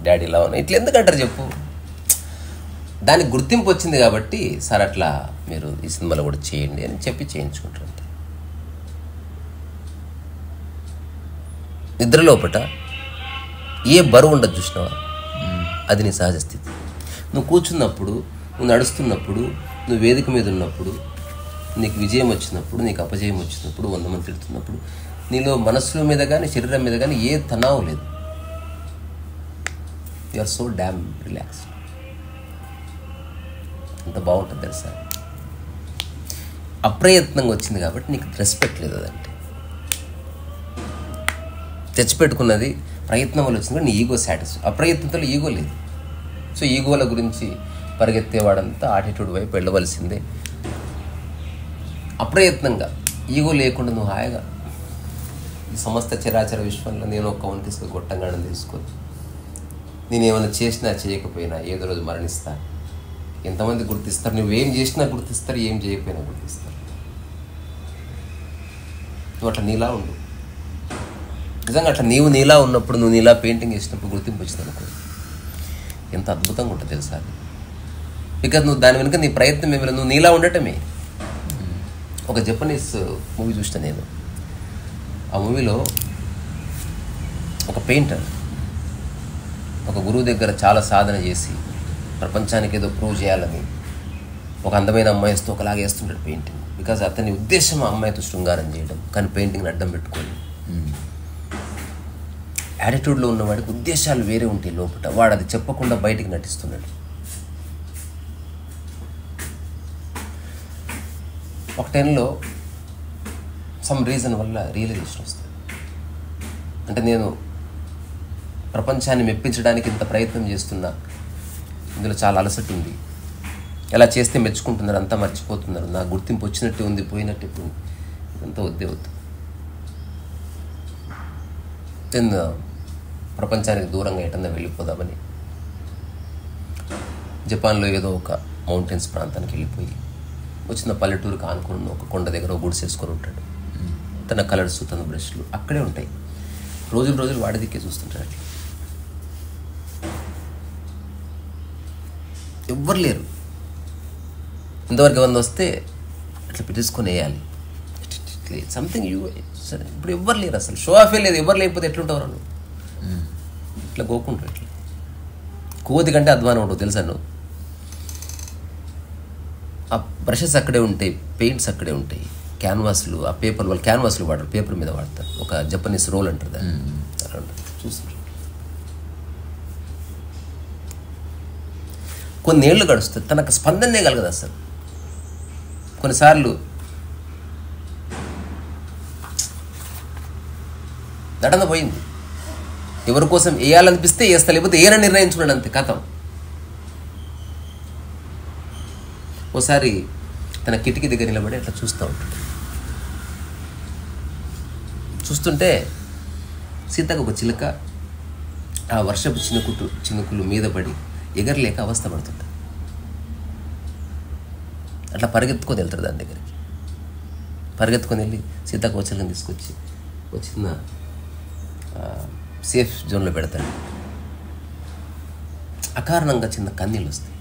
డాడీ ఇలా ఉన్నా, ఇట్లా ఎందుకంటారు చెప్పు? దానికి గుర్తింపు వచ్చింది కాబట్టి సార్ అట్లా మీరు ఈ సినిమాలో కూడా చేయండి అని చెప్పి చేయించుకుంటారు. అంతే. నిద్ర లోపట ఏ బరువు ఉండదు చూసినావా, అది నీ సహజ స్థితి. నువ్వు కూర్చున్నప్పుడు, నువ్వు నడుస్తున్నప్పుడు, నువ్వు వేదిక మీద ఉన్నప్పుడు, నీకు విజయం వచ్చినప్పుడు, నీకు అపజయం వచ్చినప్పుడు, 100 మంది తిడుతున్నప్పుడు, నీలో మనస్సుల మీద కానీ శరీరం మీద కానీ ఏ తనావు లేదు. You are so damn relaxed. అంత బాగుంటుంది తెలుసా. అప్రయత్నంగా వచ్చింది కాబట్టి నీకు రెస్పెక్ట్ లేదు. అదంటే తెచ్చిపెట్టుకున్నది ప్రయత్నం వల్ల వచ్చింది, నీ ఈగో సాటిస్ఫై. అప్రయత్నంతో ఈగో లేదు. సో ఈగోల గురించి పరిగెత్తేవాడంతా ఆటిట్యూడ్ వైపు వెళ్ళవలసిందే. అప్రయత్నంగా ఈగో లేకుండా నువ్వు హాయిగా ఈ సమస్త చరాచర విశ్వంలో నేను ఒక్క వంటిసుకు గొట్టంగానం తీసుకొని నేను ఏమైనా చేసినా చేయకపోయినా ఏదో రోజు మరణిస్తా. ఎంతమంది గుర్తిస్తారు? నువ్వేం చేసినా గుర్తిస్తారు, ఏం చేయకపోయినా గుర్తిస్తారు. నువ్వు అట్లా నీలా ఉండు. నిజంగా అట్లా నీవు నీలా ఉన్నప్పుడు, నువ్వు నీలా పెయింటింగ్ వేసినప్పుడు గుర్తింపు వచ్చింది అనుకో, ఎంత అద్భుతంగా ఉంటుంది తెలుసా అది. బికాజ్ నువ్వు దాని వెనుక నీ ప్రయత్నం ఏమైనా, నువ్వు నీలా ఉండటమే. ఒక జపనీస్ మూవీ చూసిన నేను. ఆ మూవీలో ఒక పెయింటర్ ఒక గురువు దగ్గర చాలా సాధన చేసి ప్రపంచానికి ఏదో ప్రూవ్ చేయాలని ఒక అందమైన అమ్మాయితో ఒకలాగా వేస్తుంటాడు పెయింటింగ్. బికాజ్ అతని ఉద్దేశం ఆ అమ్మాయితో శృంగారం చేయడం, కానీ పెయింటింగ్ని అడ్డం పెట్టుకొని. యాటిట్యూడ్లో ఉన్నవాడికి ఉద్దేశాలు వేరే ఉంటాయి లోపల, వాడు అది చెప్పకుండా బయటికి నటిస్తున్నాడు. ఒక టైంలో సమ్ రీజన్ వల్ల రియలైజేషన్ వస్తుంది. అంటే నేను ప్రపంచాన్ని మెప్పించడానికి ఇంత ప్రయత్నం చేస్తున్నా, ఇందులో చాలా అలసట ఉంది, ఎలా చేస్తే మెచ్చుకుంటున్నారు, అంతా మర్చిపోతున్నారు, నా గుర్తింపు వచ్చినట్టే ఉంది, పోయినట్టే ఉంది, ఇదంతా వద్దే వద్దు. నేను ప్రపంచానికి దూరంగా ఎటన్నా వెళ్ళిపోదామని జపాన్లో ఏదో ఒక మౌంటైన్స్ ప్రాంతానికి వెళ్ళిపోయి వచ్చిన పల్లెటూరుకి ఆనుకుని ఒక కొండ దగ్గర ఒక గుడిసేసుకొని ఉంటాడు. తన కలర్స్, తన బ్రష్లు అక్కడే ఉంటాయి. రోజులు వాడి దిక్కే చూస్తుంటాడు. అట్లా ఎవ్వరు లేరు. ఇంతవరకు ఏమన్నా వస్తే అట్లా పెట్టేసుకొని వేయాలి సంథింగ్. సరే ఇప్పుడు ఎవ్వరు లేరు, అసలు షో ఆఫే లేదు. ఎవరు లేకపోతే ఎట్లుంటావు నువ్వు? ఇట్లా గోకుంటారు. ఇట్లా కోతి కంటే అధ్వానం ఉండవు తెలుసా నువ్వు. ఆ బ్రషెస్ అక్కడే ఉంటాయి, పెయింట్స్ అక్కడే ఉంటాయి, క్యాన్వాస్లు, ఆ పేపర్, వాళ్ళు క్యాన్వాస్లు వాడరు, పేపర్ మీద వాడతారు. ఒక జపనీస్ రోల్ అంటారు దాన్ని. చూస్తారు. కొన్నేళ్ళు గడుస్తుంది, తనకు స్పందనే కలగదు అసలు. కొన్నిసార్లు నటన పోయింది. ఎవరి కోసం వేయాలనిపిస్తే వేస్తా, లేకపోతే ఏనని నిర్ణయించుకున్నాడు, అంతే కథం. ఓసారి తన కిటికీ దగ్గర నిలబడి అట్లా చూస్తూ ఉంటాడు. చూస్తుంటే సీతకు ఒక చిలుక ఆ వర్షపు చినుకులు మీద పడి ఎగరలేక అవస్థ పడుతుంది. అట్లా పరిగెత్తుకొని వెళ్తాడు దాని దగ్గరికి. పరిగెత్తుకొని వెళ్ళి సీతాకోచలను తీసుకొచ్చి వచ్చిన సేఫ్ జోన్లో పెడతాడు. అకారణంగా చిన్న కన్నీళ్ళు వస్తాయి.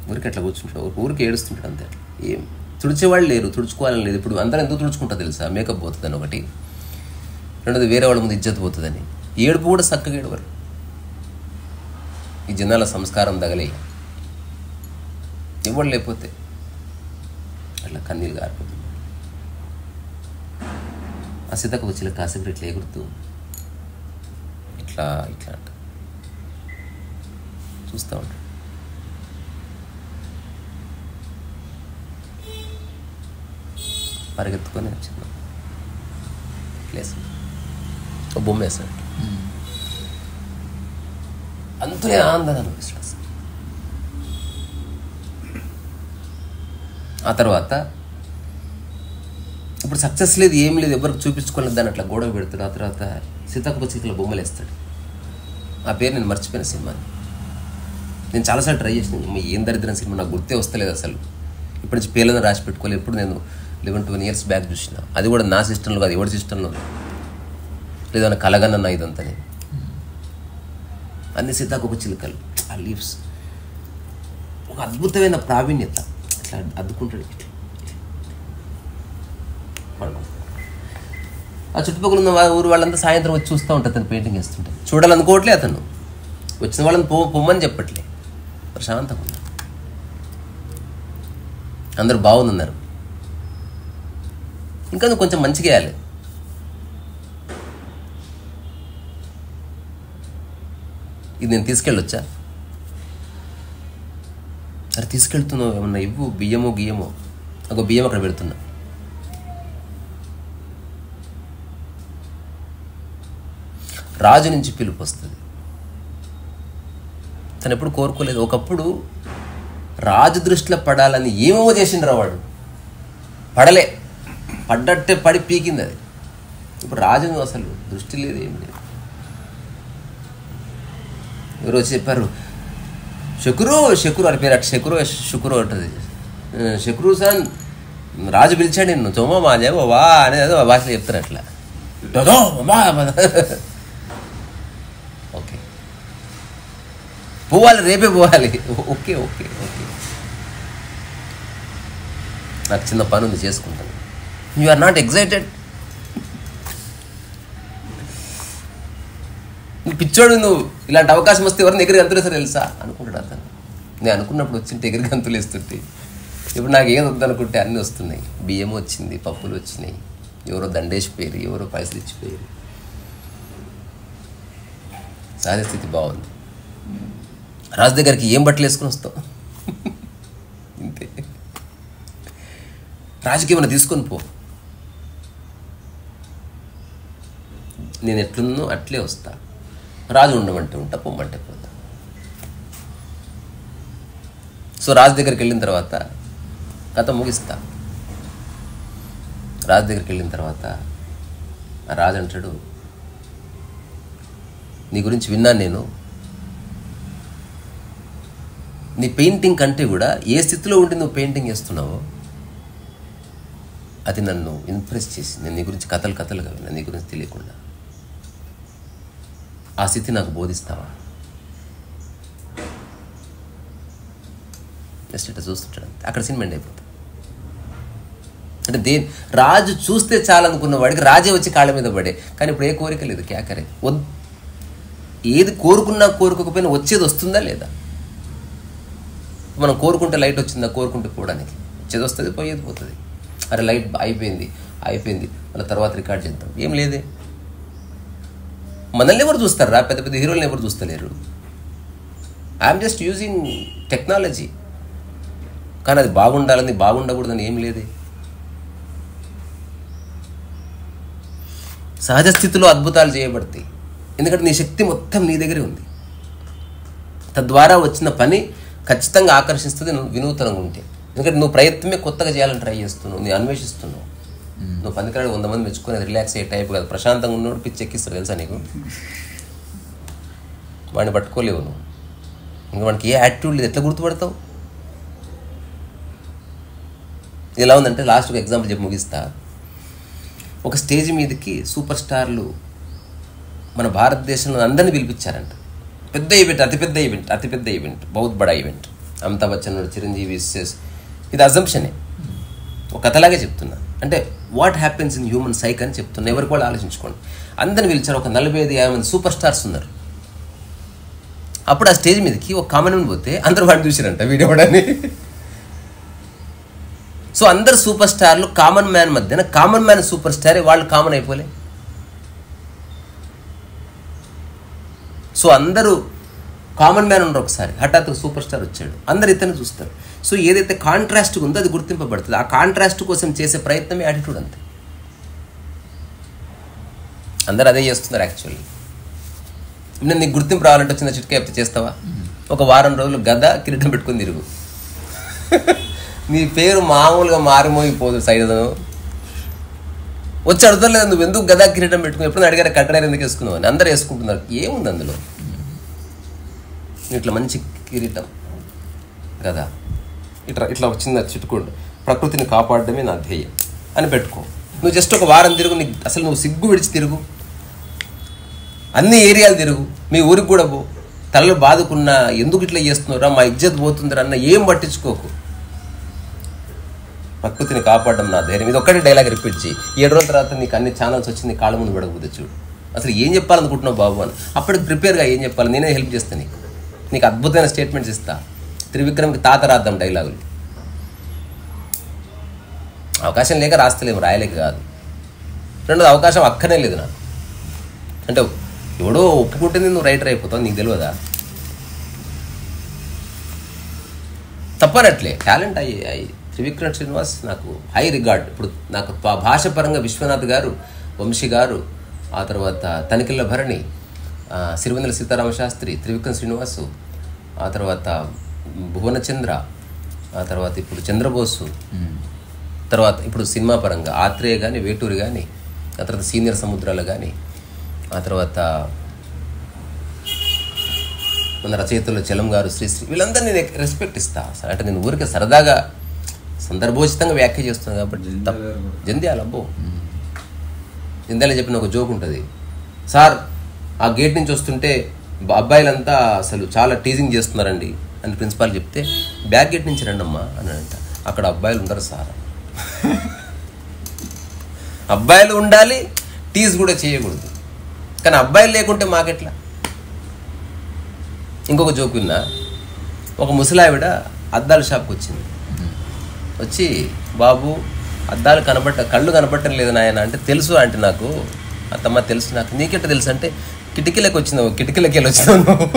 ఊరికి అట్లా కూర్చుంటాడు, ఊరికి ఏడుస్తుంటాడు అంతే. ఏం తుడిచేవాళ్ళు లేరు, తుడుచుకోవాలని లేదు. ఇప్పుడు అందరూ ఎందుకు తుడుచుకుంటా తెలుసా? మేకప్ పోతుందని ఒకటి, రెండోది వేరే వాళ్ళ ముందు ఇజ్జత్ పోతుందని. ఏడుపు కూడా చక్కగా ఏడవరు. ఈ జనాల సంస్కారం తగలే. ఎవరు లేకపోతే అట్లా కన్నీళ్ళు గారిపోతుంది. ఆ సీతకు వచ్చిన కాసేపు ఇట్లా ఎగురుతూ ఇట్లా ఇట్లా అంట చూస్తూ ఉంటాడు. పరిగెత్తుకొని వచ్చింది ప్లేస్ ఒక బొమ్మ వేస్తాడు. అంతులే ఆనందాన్ని అనిపిస్తాడు. ఆ తర్వాత ఇప్పుడు సక్సెస్ లేదు, ఏం లేదు, ఎవరికి చూపించుకోలేదు, దాన్ని అట్లా గొడవ పెడతాడు. ఆ తర్వాత సీతాకోక చిలుకల బొమ్మలు వేస్తాడు. ఆ పేరు నేను మర్చిపోయిన సినిమాని. నేను చాలాసార్లు ట్రై చేసిన, ఏం దరిద్రం సినిమా నాకు గుర్తే వస్తలేదు అసలు. ఇప్పటి నుంచి పేర్లను రాసి పెట్టుకోలేదు. ఎప్పుడు నేను 11-12 years బ్యాక్ చూసిన. అది కూడా నా సిస్టంలో కాదు, ఎవరి సిస్టంలో లేదన్నా కలగన్న ఇదంతా. నేను అన్ని సీతాకోక చిలుకలు, ఆ లీవ్స్, ఒక అద్భుతమైన ప్రావీణ్యత. ఇట్లా అద్దుకుంటాడు. ఇట్లా ఆ చుట్టుపక్కల ఉన్న ఊరు వాళ్ళంతా సాయంత్రం వచ్చి చూస్తూ ఉంటారు అతను పెయింటింగ్ వేస్తుంటే. చూడాలనుకోవట్లే అతను, వచ్చిన వాళ్ళని పొమ్మని చెప్పట్లే, ప్రశాంతంగా ఉన్నారు. అందరూ బాగున్నారు. ఇంకా నువ్వు కొంచెం మంచిగా వేయాలి. ఇది నేను తీసుకెళ్ళొచ్చా? అరే తీసుకెళ్తున్నావు, ఏమన్నా ఇవ్వు, బియ్యమో గియ్యమో. ఒక బియ్యం అక్కడ పెడుతున్నా. రాజు నుంచి పిలుపు వస్తుంది. తను ఎప్పుడు కోరుకోలేదు. ఒకప్పుడు రాజు దృష్టిలో పడాలని ఏమేమో చేసిండ్రు వాడు, పడలే, పడ్డట్టే పడి పీకింది అది. ఇప్పుడు రాజు అసలు దృష్టి లేదు, ఏం లేదు. ఎవరు వచ్చి చెప్పారు, శకురు అని పేరు, అటు శకురు అంటది. శకురు సార్ రాజు పిలిచాడు నిన్ను, చోమా మా జగో వా అనేది అదో భాషలో చెప్తారు అట్లా. ఓకే పోవాలి, రేపే పోవాలి. ఓకే ఓకే ఓకే నాకు చిన్న పని ఉంది, చేసుకుంటాను. You are not excited? నువ్వు పిచ్చోడు, నువ్వు ఇలాంటి అవకాశం వస్తే ఎవరిని ఎగిరి గంతులు వేస్తారో తెలుసా అనుకుంటాడు అతను. నేను అనుకున్నప్పుడు వచ్చింటే ఎగిరి గంతులు వేస్తుంటే, ఇప్పుడు నాకు ఏం వద్దనుకుంటే అన్నీ వస్తున్నాయి. బియ్యం వచ్చింది, పప్పులు వచ్చినాయి, ఎవరో దండేసిపోయారు, ఎవరో పైసలు ఇచ్చిపోయారు. సహజ స్థితి బాగుంది. రాజు దగ్గరికి ఏం బట్టలు వేసుకుని వస్తావు? ఇంతే. రాజుకి ఏమైనా తీసుకొని పో, నేను ఎట్లున్నో అట్లే వస్తా. రాజు ఉండమంటే ఉంటా, పొమ్మంటే పోతా. సో రాజు దగ్గరికి వెళ్ళిన తర్వాత కథ ముగిస్తా. రాజు దగ్గరికి వెళ్ళిన తర్వాత ఆ రాజు అంటాడు, నీ గురించి విన్నాను నేను. నీ పెయింటింగ్ కంటే కూడా ఏ స్థితిలో ఉండి నువ్వు పెయింటింగ్ వేస్తున్నావో అది నన్ను ఇంప్రెస్ చేసి, నేను నీ గురించి కథలుగా విన్నా, నీ గురించి తెలియకుండా. ఆ స్థితి నాకు బోధిస్తావా? జస్ట్ ఇట్లా చూస్తుంటాడు, అక్కడ సినిమా ఎండ్ అయిపోతుంది. అంటే రాజు చూస్తే చాలనుకున్న వాడికి రాజే వచ్చి కాళ్ళ మీద పడే. కానీ ఇప్పుడు ఏ కోరిక లేదు, క్యాకరే. ఏది కోరుకున్నా కోరుకోకపోయినా వచ్చేది వస్తుందా లేదా? మనం కోరుకుంటే లైట్ వచ్చిందా, కోరుకుంటే పోవడానికి వచ్చేది వస్తుంది, పోయేది పోతుంది. అరే లైట్ అయిపోయింది మళ్ళీ తర్వాత రికార్డ్ చేద్దాం, ఏం లేదే. మనల్ని ఎవరు చూస్తారా? పెద్ద పెద్ద హీరోలను ఎవరు చూస్తలేరు. I'm just using technology. కానీ అది బాగుండకూడదని ఏం లేదే. సహజ స్థితిలో అద్భుతాలు చేయబడతాయి. ఎందుకంటే నీ శక్తి మొత్తం నీ దగ్గరే ఉంది. తద్వారా వచ్చిన పని ఖచ్చితంగా ఆకర్షిస్తుంది నువ్వు వినూతనంగా ఉంటే. ఎందుకంటే నువ్వు ప్రయత్నమే కొత్తగా చేయాలని ట్రై చేస్తున్నావు, నువ్వు అన్వేషిస్తున్నావు. నువ్వు పనికిరాడు 100 మంది మెచ్చుకొని రిలాక్స్ అయ్యే టైప్ కాదు. ప్రశాంతంగా ఉన్నోడు పిచ్చి ఎక్కిస్తాడు తెలుసా నీకు. వాడిని పట్టుకోలేవు నువ్వు. ఇంకా వాడికి ఏ యాటిట్యూడ్ లేదు, ఎట్లా గుర్తుపడతావు? ఎలా ఉందంటే లాస్ట్ ఒక ఎగ్జాంపుల్ చెప్పి ముగిస్తా. ఒక స్టేజ్ మీదకి సూపర్ స్టార్లు మన భారతదేశంలో అందరినీ పిలిపించారంట. పెద్ద ఈవెంట్, అతిపెద్ద ఈవెంట్, బహుత్ బడా ఈవెంట్. అమితాబ్ బచ్చన్, చిరంజీవి, ఇది అజంప్షనే, ఒక కథలాగే చెప్తున్నా. అంటే what happens in human psych అని చెప్తున్నా. ఎవరికి కూడా ఆలోచించుకోండి. అందరిని పిలిచారు, ఒక 45-50 మంది సూపర్ స్టార్స్ ఉన్నారు. అప్పుడు ఆ స్టేజ్ మీదకి ఒక కామన్ పోతే అందరూ వాడిని చూసారంట, వీడియో వాడని. సో అందరు సూపర్ స్టార్లు కామన్ మ్యాన్ మధ్యన కామన్ మ్యాన్ సూపర్ స్టారే, వాళ్ళు కామన్ అయిపోలే. సో అందరూ కామన్ మ్యాన్ ఉండరు, ఒకసారి హఠాత్తుగా సూపర్ స్టార్ వచ్చాడు, అందరు ఇతన్ని చూస్తారు. సో ఏదైతే కాంట్రాస్ట్ ఉందో అది గుర్తింపబడుతుంది. ఆ కాంట్రాస్ట్ కోసం చేసే ప్రయత్నమే యాటిట్యూడ్ అంతే. అందరు అదే చేస్తున్నారు యాక్చువల్లీ. నేను నీకు గుర్తింపు రావాలంటే వచ్చిన చిట్కా చెప్తే చేస్తావా? ఒక వారం రోజులు గద కిరీటం పెట్టుకుని తిరుగు, నీ పేరు మామూలుగా మారిమోగిపోదు. సైడ్ వచ్చి అడుగుతలేదు, నువ్వు ఎందుకు గదా కిరీటం పెట్టుకుని, ఎప్పుడు అడిగారు కట్టడారు ఎందుకు వేసుకున్నావు అని. అందరూ వేసుకుంటున్నారు, ఏముంది అందులో? ఇట్లా మంచి కిరీటం కదా, ఇట్లా ఇట్లా చిన్న చుట్టుకోండి, ప్రకృతిని కాపాడడమే నా ధ్యేయం అని పెట్టుకో. నువ్వు జస్ట్ ఒక వారం తిరుగు, నీకు అసలు నువ్వు సిగ్గు విడిచి తిరుగు, అన్ని ఏరియాలు తిరుగు, మీ ఊరికి కూడా పో. తలలు బాదుకున్నా ఎందుకు ఇట్లా చేస్తున్నారా, మా ఇజ్జత్ పోతుందిరా అన్న ఏం పట్టించుకోకు. ప్రకృతిని కాపాడడం నా ధైర్యం, ఇది ఒక్కటే డైలాగ్ రిపీట్ చేయి. 7 రోజుల తర్వాత నీకు అన్ని ఛానల్స్ వచ్చి నీ కాళ్ళ ముందు పడకపోతే చూడు అసలు ఏం చెప్పాలనుకుంటున్నావు బాబు అని. అప్పటికి ప్రిపేర్గా ఏం చెప్పాలి, నేనే హెల్ప్ చేస్తాను నీకు. నీకు అద్భుతమైన స్టేట్మెంట్స్ ఇస్తా. త్రివిక్రమ్కి తాత రాద్దాం డైలాగులు. అవకాశం లేక రాస్తలేము, రాయలేక కాదు. రెండోది అవకాశం అక్కనే లేదు నాకు. అంటే ఎవడో ఒప్పుకుంటుంది నువ్వు రైటర్ అయిపోతావు, నీకు తెలియదా? తప్పనట్లే టాలెంట్ అయ్యి త్రివిక్రమ్ శ్రీనివాస్ నాకు హై రిగార్డ్. ఇప్పుడు నాకు భాష పరంగా విశ్వనాథ్ గారు, వంశీ గారు, ఆ తర్వాత తనికెళ్ళ భరణి, సిరివెన్నెల సీతారామ శాస్త్రి, త్రివిక్రమ్ శ్రీనివాసు, ఆ తర్వాత భువనచంద్ర, ఆ తర్వాత ఇప్పుడు చంద్రబోసు, తర్వాత ఇప్పుడు సినిమా పరంగా ఆత్రేయ కానీ, వేటూరి కానీ, ఆ తర్వాత సీనియర్ సముద్రాలు కానీ, ఆ తర్వాత మన రచయితలు చలం గారు, శ్రీశ్రీ, వీళ్ళందరినీ నేను రెస్పెక్ట్ ఇస్తా. అంటే నేను ఊరికే సరదాగా సందర్భోచితంగా వ్యాఖ్య చేస్తున్నాను కాబట్టి. జంధ్యాల అబ్బో, జంధ్యాల చెప్పిన ఒక జోక్ ఉంటుంది. సార్ ఆ గేట్ నుంచి వస్తుంటే అబ్బాయిలంతా అసలు చాలా టీజింగ్ చేస్తున్నారండి అని ప్రిన్సిపాల్ చెప్తే, బ్యాక్ గేట్ నుంచి రండమ్మా అని అంట. అక్కడ అబ్బాయిలు ఉండరు సార్. అబ్బాయిలు ఉండాలి, టీజ్ కూడా చేయకూడదు. కానీ అబ్బాయిలు లేకుంటే మాకెట్లా? ఇంకొక జోక్ విన్నా. ఒక ముసలావిడ అద్దాల షాప్కి వచ్చింది. వచ్చి, బాబు అద్దాలు కళ్ళు కనపడటం లేదు నాయన అంటే. తెలుసు అంటే నాకు అత్తమ్మ తెలుసు. నాకు నీకెట్ట తెలుసు అంటే, కిటికీలకు వచ్చినావు, కిటికీలకి వెళ్ళి వచ్చినావు నువ్వు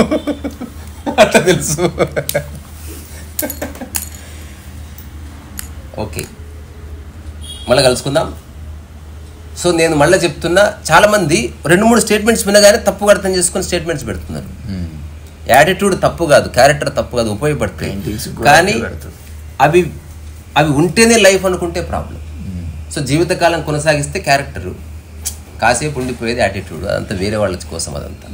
అట్లా తెలుసు. ఓకే, మళ్ళీ కలుసుకుందాం. సో నేను మళ్ళీ చెప్తున్నా, చాలామంది 2-3 స్టేట్మెంట్స్ వినగానే తప్పుగా అర్థం చేసుకుని స్టేట్మెంట్స్ పెడుతున్నారు. యాటిట్యూడ్ తప్పు కాదు, క్యారెక్టర్ తప్పు కాదు, ఉపయోగపడతాయి. కానీ అవి ఉంటేనే లైఫ్ అనుకుంటే ప్రాబ్లం. సో జీవితకాలం కొనసాగిస్తే క్యారెక్టరు, కాసేపు ఉండిపోయేది యాటిట్యూడ్. అదంతా వేరే వాళ్ళ కోసం. అదంతా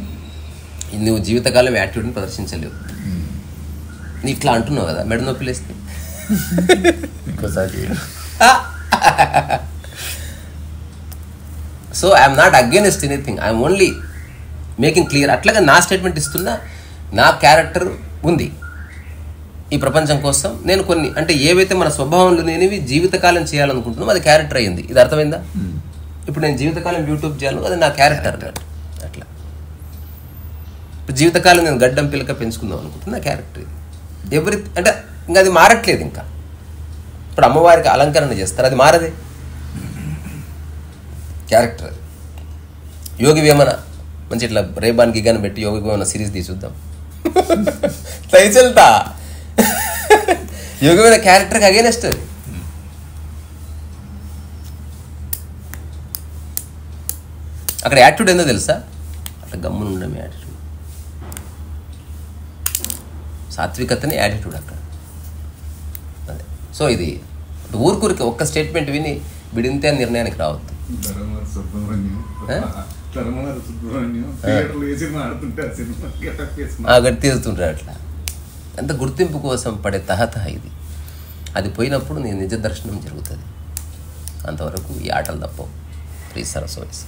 నువ్వు జీవితకాలం యాటిట్యూడ్ని ప్రదర్శించలేవు. నీ ఇట్లా అంటున్నావు కదా, మెడ నొప్పి లేస్తే so I'm not against anything, I'm only making clear. అట్లాగా నా స్టేట్మెంట్ ఇస్తున్నా. నా క్యారెక్టర్ ఉంది ఈ ప్రపంచం కోసం. నేను కొన్ని అంటే ఏవైతే మన స్వభావంలో నేనేవి జీవితకాలం చేయాలనుకుంటున్నామో అది క్యారెక్టర్ అయ్యింది. ఇది అర్థమైందా? ఇప్పుడు నేను జీవితకాలం యూట్యూబ్ చేయాలి, అది నా క్యారెక్టర్. అట్లా ఇప్పుడు జీవితకాలం నేను గడ్డం పిల్లక పెంచుకుందాం అనుకుంటున్నా, నా క్యారెక్టర్ ఇది. అంటే ఇంకా అది మారట్లేదు. ఇంకా ఇప్పుడు అమ్మవారికి అలంకరణ చేస్తారు, అది మారదే, క్యారెక్టర్ అది. యోగి వేమన మంచి ఇట్లా రేబాన్ గిగాన్ పెట్టి యోగి వేమన సిరీస్ తీసుద్దాం తైచెల్తా. యోగి వేమన క్యారెక్టర్కి అగేనెస్ట్ అది. అక్కడ యాటిట్యూడ్ ఏందో తెలుసా? అట్లా గమ్మున ఉండమే యాటిట్యూడ్. సాత్వికతనే యాటిట్యూడ్ అక్కడ. అదే. సో ఇది ఊరికి ఒక్క స్టేట్మెంట్ విని విడింతే నిర్ణయానికి రావద్దు. తీరుతుంటారు అట్లా. ఎంత గుర్తింపు కోసం పడే తహతహ ఇది. అది పోయినప్పుడు నీ నిజ దర్శనం జరుగుతుంది. అంతవరకు ఈ ఆటలు తప్పవు. 3 సరస్వతి.